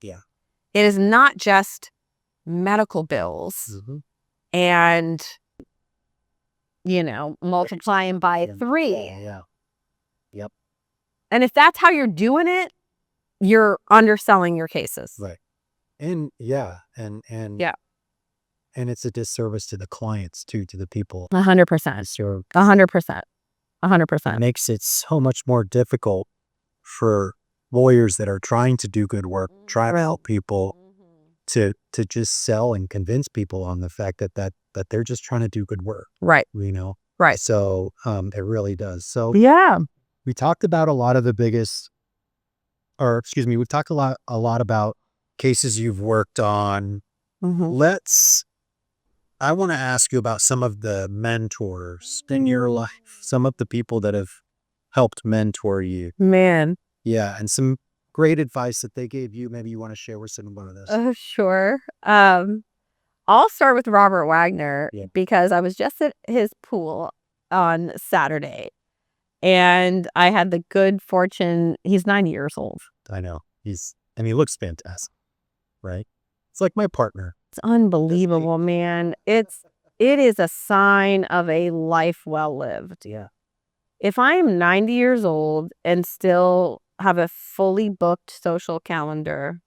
[SPEAKER 1] Yeah.
[SPEAKER 2] It is not just medical bills and, multiplying by 3.
[SPEAKER 1] Yeah. Yep.
[SPEAKER 2] And if that's how you're doing it, you're underselling your cases.
[SPEAKER 1] Right. And yeah. And it's a disservice to the clients too, to the people.
[SPEAKER 2] 100%. 100%. 100%.
[SPEAKER 1] It makes it so much more difficult for lawyers that are trying to do good work, try to help people to just sell and convince people on the fact that they're just trying to do good work.
[SPEAKER 2] Right.
[SPEAKER 1] Right. So it really does. So
[SPEAKER 2] yeah.
[SPEAKER 1] We talked about we've talked a lot about cases you've worked on. I want to ask you about some of the mentors in your life, some of the people that have helped mentor you.
[SPEAKER 2] Man.
[SPEAKER 1] Yeah. And some great advice that they gave you. Maybe you want to share with someone of this.
[SPEAKER 2] Sure. I'll start with Robert Wagner because I was just at his pool on Saturday. And I had the good fortune. He's 90 years old.
[SPEAKER 1] I know. And he looks fantastic, right? It's like my partner.
[SPEAKER 2] It's unbelievable, man. It is a sign of a life well lived.
[SPEAKER 1] Yeah.
[SPEAKER 2] If I am 90 years old and still have a fully booked social calendar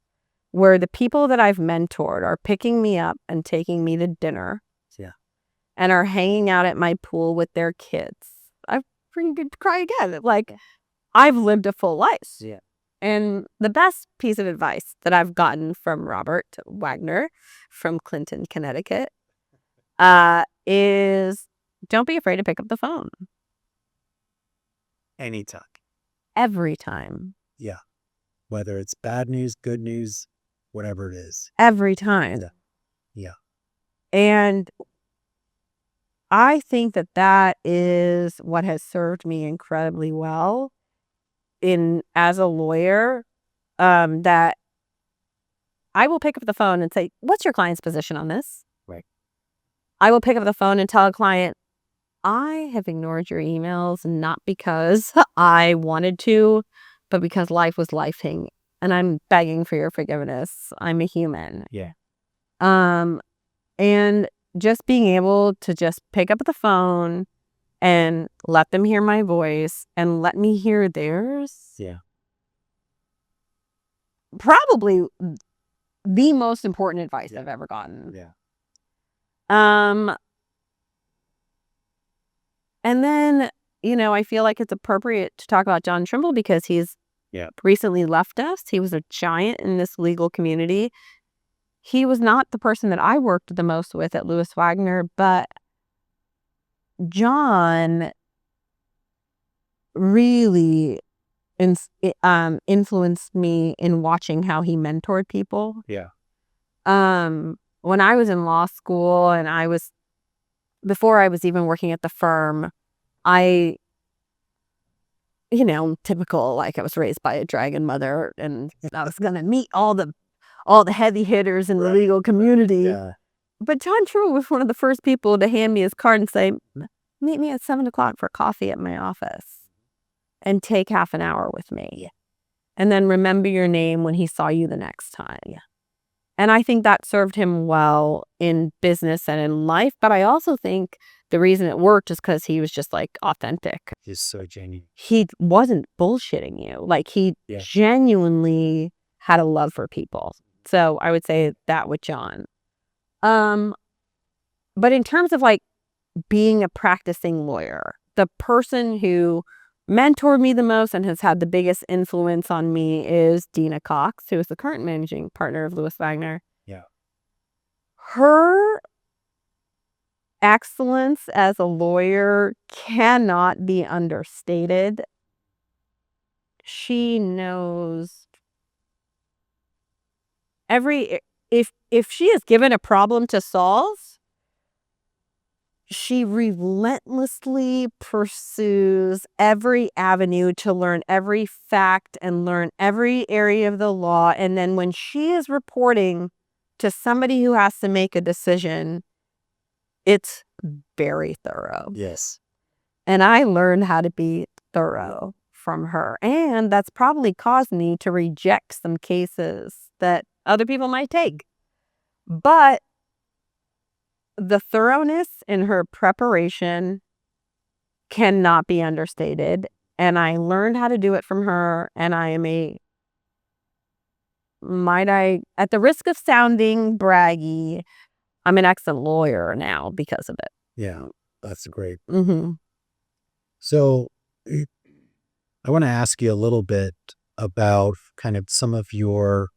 [SPEAKER 2] where the people that I've mentored are picking me up and taking me to dinner.
[SPEAKER 1] Yeah.
[SPEAKER 2] And are hanging out at my pool with their kids. I freaking could cry again. Like, I've lived a full life.
[SPEAKER 1] Yeah.
[SPEAKER 2] And the best piece of advice that I've gotten from Robert Wagner from Clinton, Connecticut, is don't be afraid to pick up the phone.
[SPEAKER 1] Anytime.
[SPEAKER 2] Every time.
[SPEAKER 1] Yeah. Whether it's bad news, good news, whatever it is.
[SPEAKER 2] Every time.
[SPEAKER 1] Yeah.
[SPEAKER 2] And I think that is what has served me incredibly well as a lawyer, that I will pick up the phone and say, what's your client's position on this?
[SPEAKER 1] Right.
[SPEAKER 2] I will pick up the phone and tell a client, I have ignored your emails not because I wanted to, but because life was lifing and I'm begging for your forgiveness. I'm a human.
[SPEAKER 1] Yeah.
[SPEAKER 2] And just being able to just pick up the phone and let them hear my voice and let me hear theirs.
[SPEAKER 1] Yeah.
[SPEAKER 2] Probably the most important advice I've ever gotten.
[SPEAKER 1] Yeah.
[SPEAKER 2] And then, I feel like it's appropriate to talk about John Trimble because he's recently left us. He was a giant in this legal community. He was not the person that I worked the most with at Lewis Wagner, but John really influenced me in watching how he mentored people.
[SPEAKER 1] Yeah.
[SPEAKER 2] When I was in law school and before I was even working at the firm, typical, like I was raised by a dragon mother and I was going to meet all the heavy hitters in the legal community.
[SPEAKER 1] Yeah.
[SPEAKER 2] But John True was one of the first people to hand me his card and say, meet me at 7:00 for coffee at my office and take half an hour with me. And then remember your name when he saw you the next time. And I think that served him well in business and in life. But I also think the reason it worked is because he was just like authentic.
[SPEAKER 1] He's so genuine.
[SPEAKER 2] He wasn't bullshitting you. Like he genuinely had a love for people. So I would say that with John. But in terms of like being a practicing lawyer, the person who mentored me the most and has had the biggest influence on me is Dina Cox, who is the current managing partner of Lewis Wagner.
[SPEAKER 1] Yeah.
[SPEAKER 2] Her excellence as a lawyer cannot be understated. She knows if she is given a problem to solve, she relentlessly pursues every avenue to learn every fact and learn every area of the law. And then when she is reporting to somebody who has to make a decision, it's very thorough.
[SPEAKER 1] Yes.
[SPEAKER 2] And I learned how to be thorough from her. And that's probably caused me to reject some cases that other people might take. But the thoroughness in her preparation cannot be understated. And I learned how to do it from her. And I am at the risk of sounding braggy, I'm an excellent lawyer now because of it.
[SPEAKER 1] Yeah, that's great.
[SPEAKER 2] Mm-hmm.
[SPEAKER 1] So I want to ask you a little bit about kind of some of your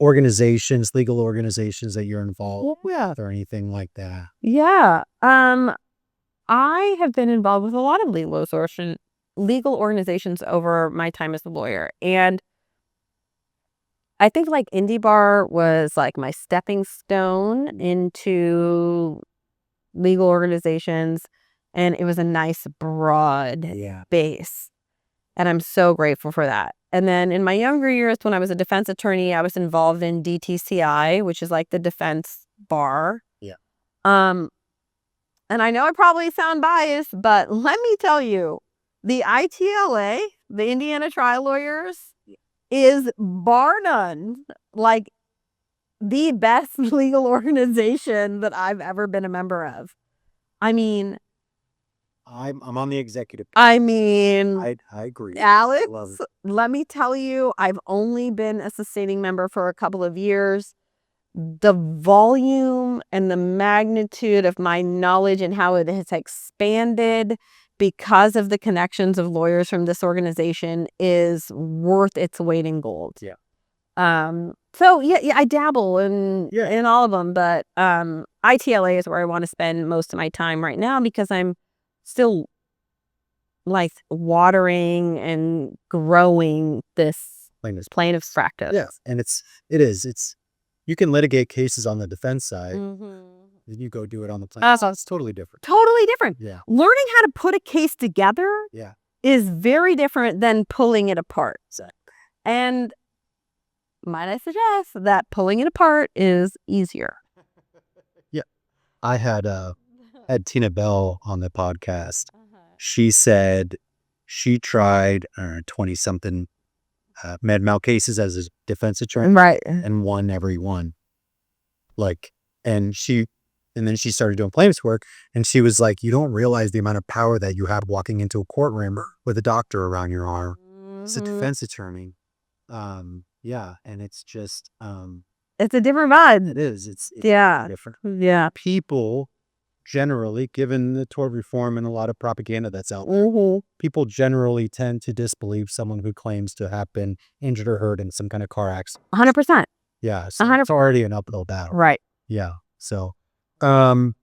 [SPEAKER 1] legal organizations that you're involved with or anything like that.
[SPEAKER 2] Yeah. I have been involved with a lot of legal organizations over my time as a lawyer. And I think like Indie Bar was like my stepping stone into legal organizations. And it was a nice broad base. And I'm so grateful for that. And then in my younger years, when I was a defense attorney, I was involved in DTCI, which is like the defense bar.
[SPEAKER 1] Yeah.
[SPEAKER 2] And I know I probably sound biased, but let me tell you, the ITLA, the Indiana Trial Lawyers, is bar none like the best legal organization that I've ever been a member of. I mean,
[SPEAKER 1] I'm on the executive.
[SPEAKER 2] I mean,
[SPEAKER 1] I agree.
[SPEAKER 2] Alex, let me tell you, I've only been a sustaining member for a couple of years. The volume and the magnitude of my knowledge and how it has expanded because of the connections of lawyers from this organization is worth its weight in gold.
[SPEAKER 1] Yeah.
[SPEAKER 2] So I dabble in all of them, but ITLA is where I want to spend most of my time right now because I'm still like watering and growing this plaintiff's practice.
[SPEAKER 1] Yeah, and it's you can litigate cases on the defense side.
[SPEAKER 2] Mm-hmm.
[SPEAKER 1] Then you go do it on the plaintiff side. It's totally different.
[SPEAKER 2] Totally different.
[SPEAKER 1] Yeah.
[SPEAKER 2] Learning how to put a case together is very different than pulling it apart.
[SPEAKER 1] Exactly.
[SPEAKER 2] And might I suggest that pulling it apart is easier.
[SPEAKER 1] Yeah. I had Tina Bell on the podcast. She said she tried 20-something med mal cases as a defense attorney,
[SPEAKER 2] right,
[SPEAKER 1] and won every one. And then she started doing plaintiff's work, and she was like, "You don't realize the amount of power that you have walking into a courtroom with a doctor around your arm. It's a defense attorney." Yeah, and it's just
[SPEAKER 2] it's a different vibe.
[SPEAKER 1] It is. It's different.
[SPEAKER 2] Yeah.
[SPEAKER 1] People generally, given the tort reform and a lot of propaganda that's out there, people generally tend to disbelieve someone who claims to have been injured or hurt in some kind of car accident.
[SPEAKER 2] 100%.
[SPEAKER 1] Yeah, so it's already an uphill battle.
[SPEAKER 2] Right.
[SPEAKER 1] Yeah. So, I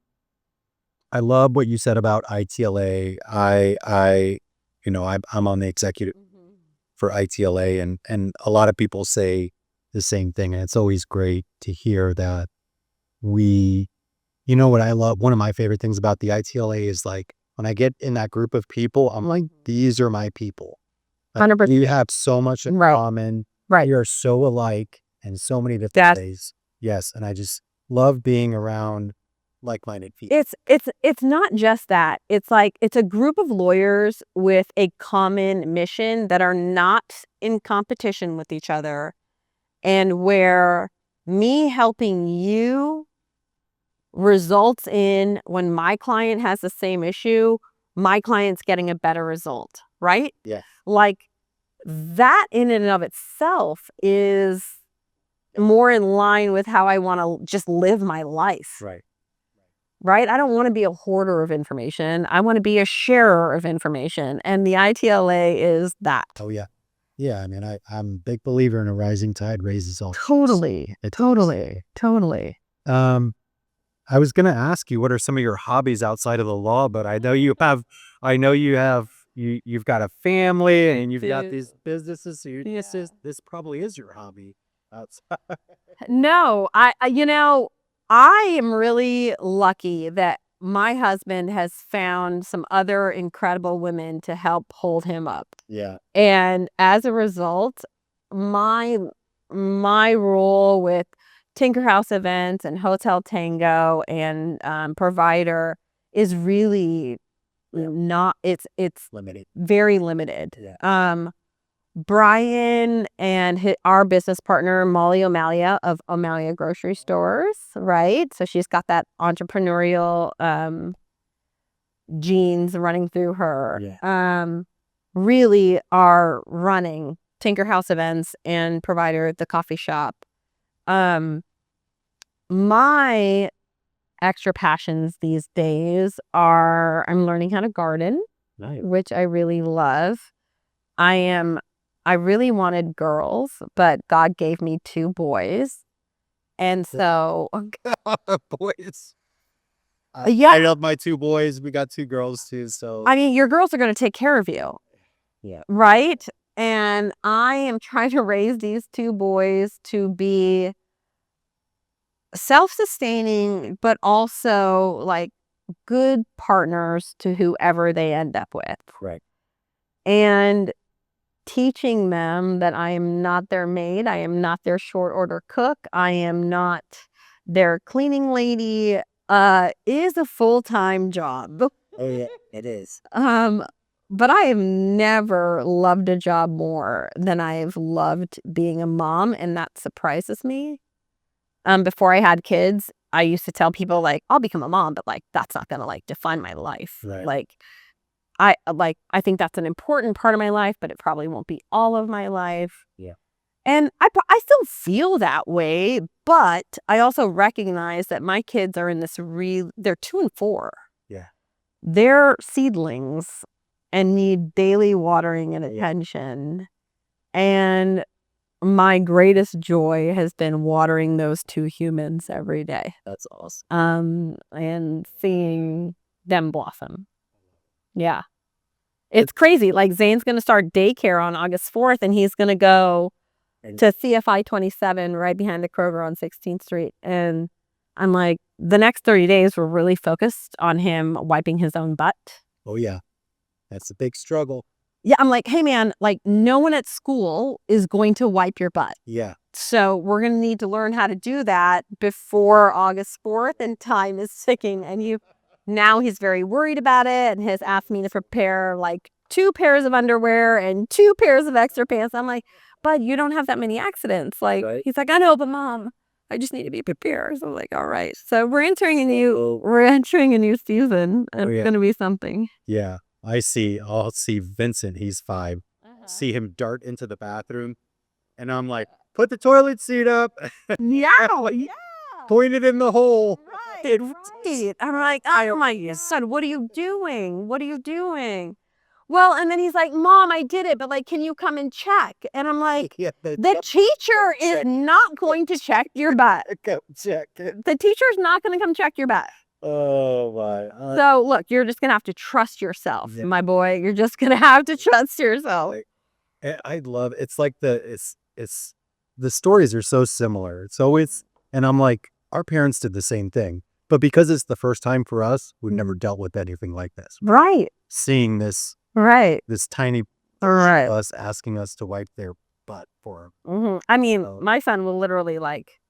[SPEAKER 1] love what you said about ITLA. I'm on the executive. for ITLA, and a lot of people say the same thing, and it's always great to hear that you know what I love? One of my favorite things about the ITLA is like when I get in that group of people, I'm like, these are my people.
[SPEAKER 2] 100%.
[SPEAKER 1] You have so much in common.
[SPEAKER 2] Right.
[SPEAKER 1] You're so alike in so many different ways. Yes, and I just love being around like-minded people.
[SPEAKER 2] It's not just that. It's like it's a group of lawyers with a common mission that are not in competition with each other, and where me helping you results in, when my client has the same issue, my client's getting a better result, right?
[SPEAKER 1] Yeah.
[SPEAKER 2] Like that in and of itself is more in line with how I want to just live my life. Right? I don't want to be a hoarder of information. I want to be a sharer of information. And the ITLA is that.
[SPEAKER 1] Oh, yeah. Yeah, I mean, I'm a big believer in a rising tide raises all.
[SPEAKER 2] Totally.
[SPEAKER 1] I was going to ask you, what are some of your hobbies outside of the law, but I know you've got a family and you've got these businesses. So this probably is your hobby outside.
[SPEAKER 2] No, I am really lucky that my husband has found some other incredible women to help hold him up.
[SPEAKER 1] Yeah.
[SPEAKER 2] And as a result, my role with Tinker House events and Hotel Tango and Provider is really not, it's
[SPEAKER 1] limited.
[SPEAKER 2] Very limited.
[SPEAKER 1] Yeah.
[SPEAKER 2] Brian and our business partner, Molly O'Malia of O'Malia Grocery Stores, right? So she's got that entrepreneurial genes running through her.
[SPEAKER 1] Yeah.
[SPEAKER 2] Really are running Tinker House events and Provider, the coffee shop. My extra passions these days are I'm learning how to garden,
[SPEAKER 1] Nice.
[SPEAKER 2] which I really love. I really wanted girls, but God gave me 2 boys. And so
[SPEAKER 1] boys.
[SPEAKER 2] yeah.
[SPEAKER 1] I love my 2 boys. We got 2 girls too, so
[SPEAKER 2] I mean, your girls are going to take care of you.
[SPEAKER 1] Yeah.
[SPEAKER 2] Right? And I am trying to raise these 2 boys to be self-sustaining, but also like good partners to whoever they end up with.
[SPEAKER 1] Right.
[SPEAKER 2] And teaching them that I am not their maid, I am not their short order cook, I am not their cleaning lady, is a full-time job.
[SPEAKER 1] Oh yeah, it is.
[SPEAKER 2] But I have never loved a job more than I've loved being a mom, and that surprises me. Before I had kids, I used to tell people like, I'll become a mom, but like that's not gonna like define my life.
[SPEAKER 1] Right.
[SPEAKER 2] Like I think that's an important part of my life, but it probably won't be all of my life.
[SPEAKER 1] Yeah.
[SPEAKER 2] And I still feel that way, but I also recognize that my kids are in this they're 2 and 4.
[SPEAKER 1] Yeah.
[SPEAKER 2] They're seedlings and need daily watering and attention. And my greatest joy has been watering those 2 humans every day.
[SPEAKER 1] That's awesome.
[SPEAKER 2] And seeing them blossom. Yeah. It's crazy. Like Zane's going to start daycare on August 4th and he's going to go to CFI 27 right behind the Kroger on 16th Street. And I'm like, the next 30 days we're really focused on him wiping his own butt.
[SPEAKER 1] Oh yeah. That's a big struggle.
[SPEAKER 2] Yeah, I'm like, hey man, like no one at school is going to wipe your butt.
[SPEAKER 1] Yeah.
[SPEAKER 2] So we're going to need to learn how to do that before August 4th, and time is ticking. And now he's very worried about it and has asked me to prepare like 2 pairs of underwear and 2 pairs of extra pants. I'm like, bud, you don't have that many accidents. Like, right. He's like, I know, but mom, I just need to be prepared. So I'm like, all right. So we're entering a new season, and it's going to be something.
[SPEAKER 1] Yeah. I'll see Vincent, he's 5, see him dart into the bathroom, and I'm like, put the toilet seat up.
[SPEAKER 2] Yeah.
[SPEAKER 1] Point it in the hole.
[SPEAKER 2] Right. I'm like, oh my son, what are you doing? Well, and then he's like, Mom, I did it, but like, can you come and check? And I'm like, the teacher is not going to check your butt.
[SPEAKER 1] Go check it.
[SPEAKER 2] The teacher's not going to come check your butt.
[SPEAKER 1] Oh my.
[SPEAKER 2] So look, you're just going to have to trust yourself, my boy. You're just going to have to trust yourself.
[SPEAKER 1] I love it's like it's the stories are so similar. It's always and I'm like, our parents did the same thing. But because it's the first time for us, we've never dealt with anything like this.
[SPEAKER 2] Right.
[SPEAKER 1] Seeing this
[SPEAKER 2] Right.
[SPEAKER 1] tiny
[SPEAKER 2] Right.
[SPEAKER 1] us asking us to wipe their butt for
[SPEAKER 2] I mean,
[SPEAKER 1] So-
[SPEAKER 2] my son will literally like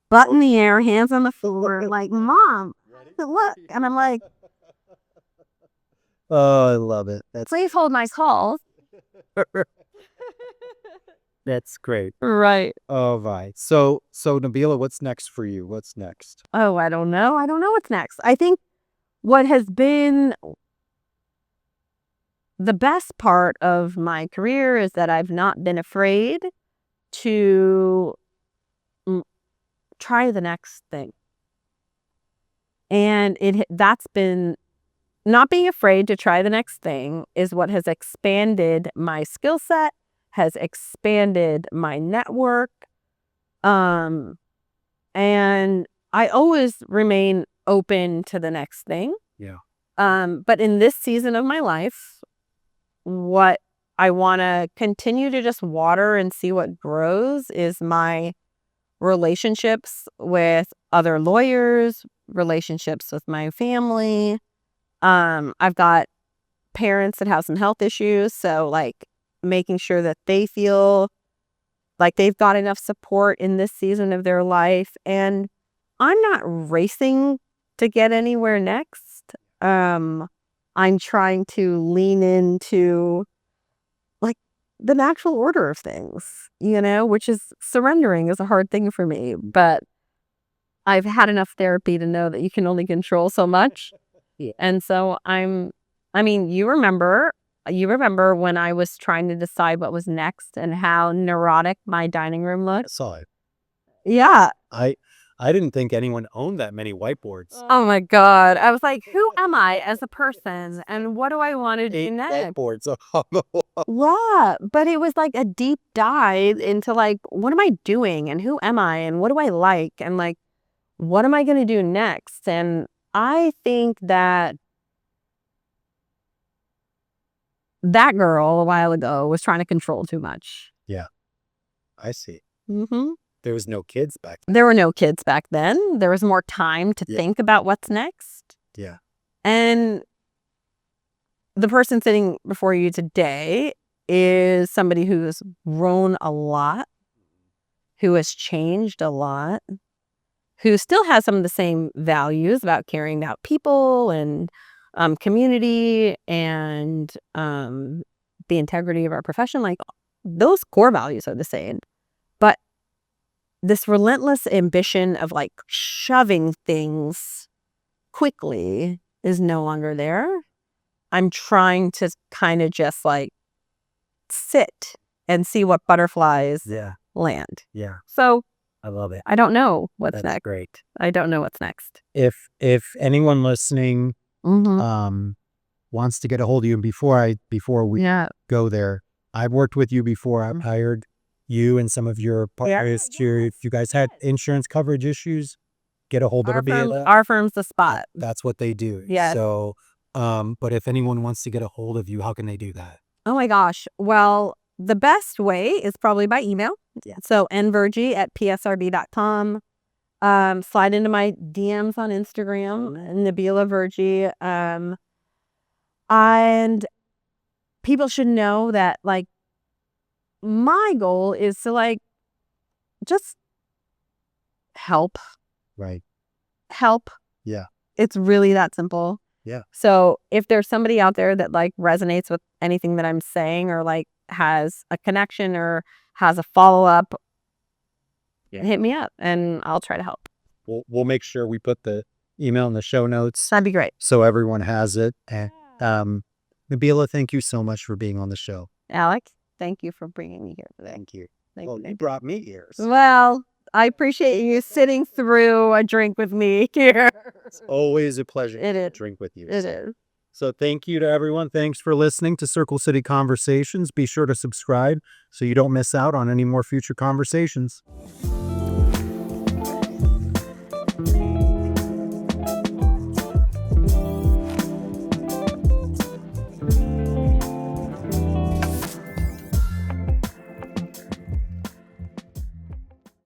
[SPEAKER 2] butt in the air, hands on the floor, like, Mom, look. And I'm like,
[SPEAKER 1] Oh, I love it.
[SPEAKER 2] please hold my calls.
[SPEAKER 1] That's great.
[SPEAKER 2] Right.
[SPEAKER 1] Oh, right. So Nabeela, what's next for you? What's next?
[SPEAKER 2] Oh, I don't know. I don't know what's next. I think what has been the best part of my career is that I've not been afraid to try the next thing. And that's been not being afraid to try the next thing is what has expanded my skill set, has expanded my network. And I always remain open to the next thing.
[SPEAKER 1] Yeah.
[SPEAKER 2] But in this season of my life, what I want to continue to just water and see what grows is my relationships with other lawyers, relationships with my family. I've got parents that have some health issues, so like making sure that they feel like they've got enough support in this season of their life. And I'm not racing to get anywhere next. I'm trying to lean into like the natural order of things, which is surrendering is a hard thing for me, but I've had enough therapy to know that you can only control so much.
[SPEAKER 1] Yeah.
[SPEAKER 2] And so you remember when I was trying to decide what was next and how neurotic my dining room
[SPEAKER 1] I
[SPEAKER 2] looked?
[SPEAKER 1] saw it.
[SPEAKER 2] Yeah.
[SPEAKER 1] I didn't think anyone owned that many whiteboards.
[SPEAKER 2] Oh my God. I was like, who am I as a person? And what do I want to do
[SPEAKER 1] 8
[SPEAKER 2] next?
[SPEAKER 1] whiteboards on the wall.
[SPEAKER 2] Yeah. But it was like a deep dive into like, what am I doing? And who am I? And what do I like? And like, what am I going to do next? And I think that girl a while ago was trying to control too much.
[SPEAKER 1] Yeah. I see.
[SPEAKER 2] Mm-hmm.
[SPEAKER 1] There was no kids back then.
[SPEAKER 2] There were no kids back then. There was more time to
[SPEAKER 1] Yeah.
[SPEAKER 2] think about what's next.
[SPEAKER 1] Yeah.
[SPEAKER 2] And the person sitting before you today is somebody who's grown a lot, who has changed a lot, who still has some of the same values about caring about people and community and the integrity of our profession. Like those core values are the same. But this relentless ambition of like shoving things quickly is no longer there. I'm trying to kind of just like sit and see what butterflies land.
[SPEAKER 1] Yeah.
[SPEAKER 2] So
[SPEAKER 1] I love it.
[SPEAKER 2] I don't know what's
[SPEAKER 1] That's
[SPEAKER 2] next.
[SPEAKER 1] great.
[SPEAKER 2] I don't know what's next.
[SPEAKER 1] If anyone listening wants to get a hold of you, and before we go there, I've worked with you before. I've hired you and some of your partners to, if you guys had insurance coverage issues, get a hold of Nabeela.
[SPEAKER 2] Our firm's the spot.
[SPEAKER 1] That's what they do.
[SPEAKER 2] Yes.
[SPEAKER 1] So, but if anyone wants to get a hold of you, how can they do that?
[SPEAKER 2] Oh my gosh. Well, the best way is probably by email.
[SPEAKER 1] Yeah.
[SPEAKER 2] So nvirjee@psrb.com. Slide into my DMs on Instagram, Nabeela Virjee. And people should know that like my goal is to like just help.
[SPEAKER 1] Right.
[SPEAKER 2] Help.
[SPEAKER 1] Yeah.
[SPEAKER 2] It's really that simple.
[SPEAKER 1] Yeah.
[SPEAKER 2] So if there's somebody out there that like resonates with anything that I'm saying or like has a connection or has a follow-up, hit me up and I'll try to help.
[SPEAKER 1] We'll make sure we put the email in the show notes.
[SPEAKER 2] That'd be great.
[SPEAKER 1] So everyone has it. And Nabeela, thank you so much for being on the show.
[SPEAKER 2] Alex, thank you for bringing me here today.
[SPEAKER 1] Thank you.
[SPEAKER 2] Thank
[SPEAKER 1] Well,
[SPEAKER 2] you.
[SPEAKER 1] you brought me ears.
[SPEAKER 2] Well, I appreciate you sitting through a drink with me here.
[SPEAKER 1] It's always a pleasure
[SPEAKER 2] It
[SPEAKER 1] to
[SPEAKER 2] is.
[SPEAKER 1] drink with you.
[SPEAKER 2] It is.
[SPEAKER 1] So thank you to everyone. Thanks for listening to Circle City Conversations. Be sure to subscribe so you don't miss out on any more future conversations.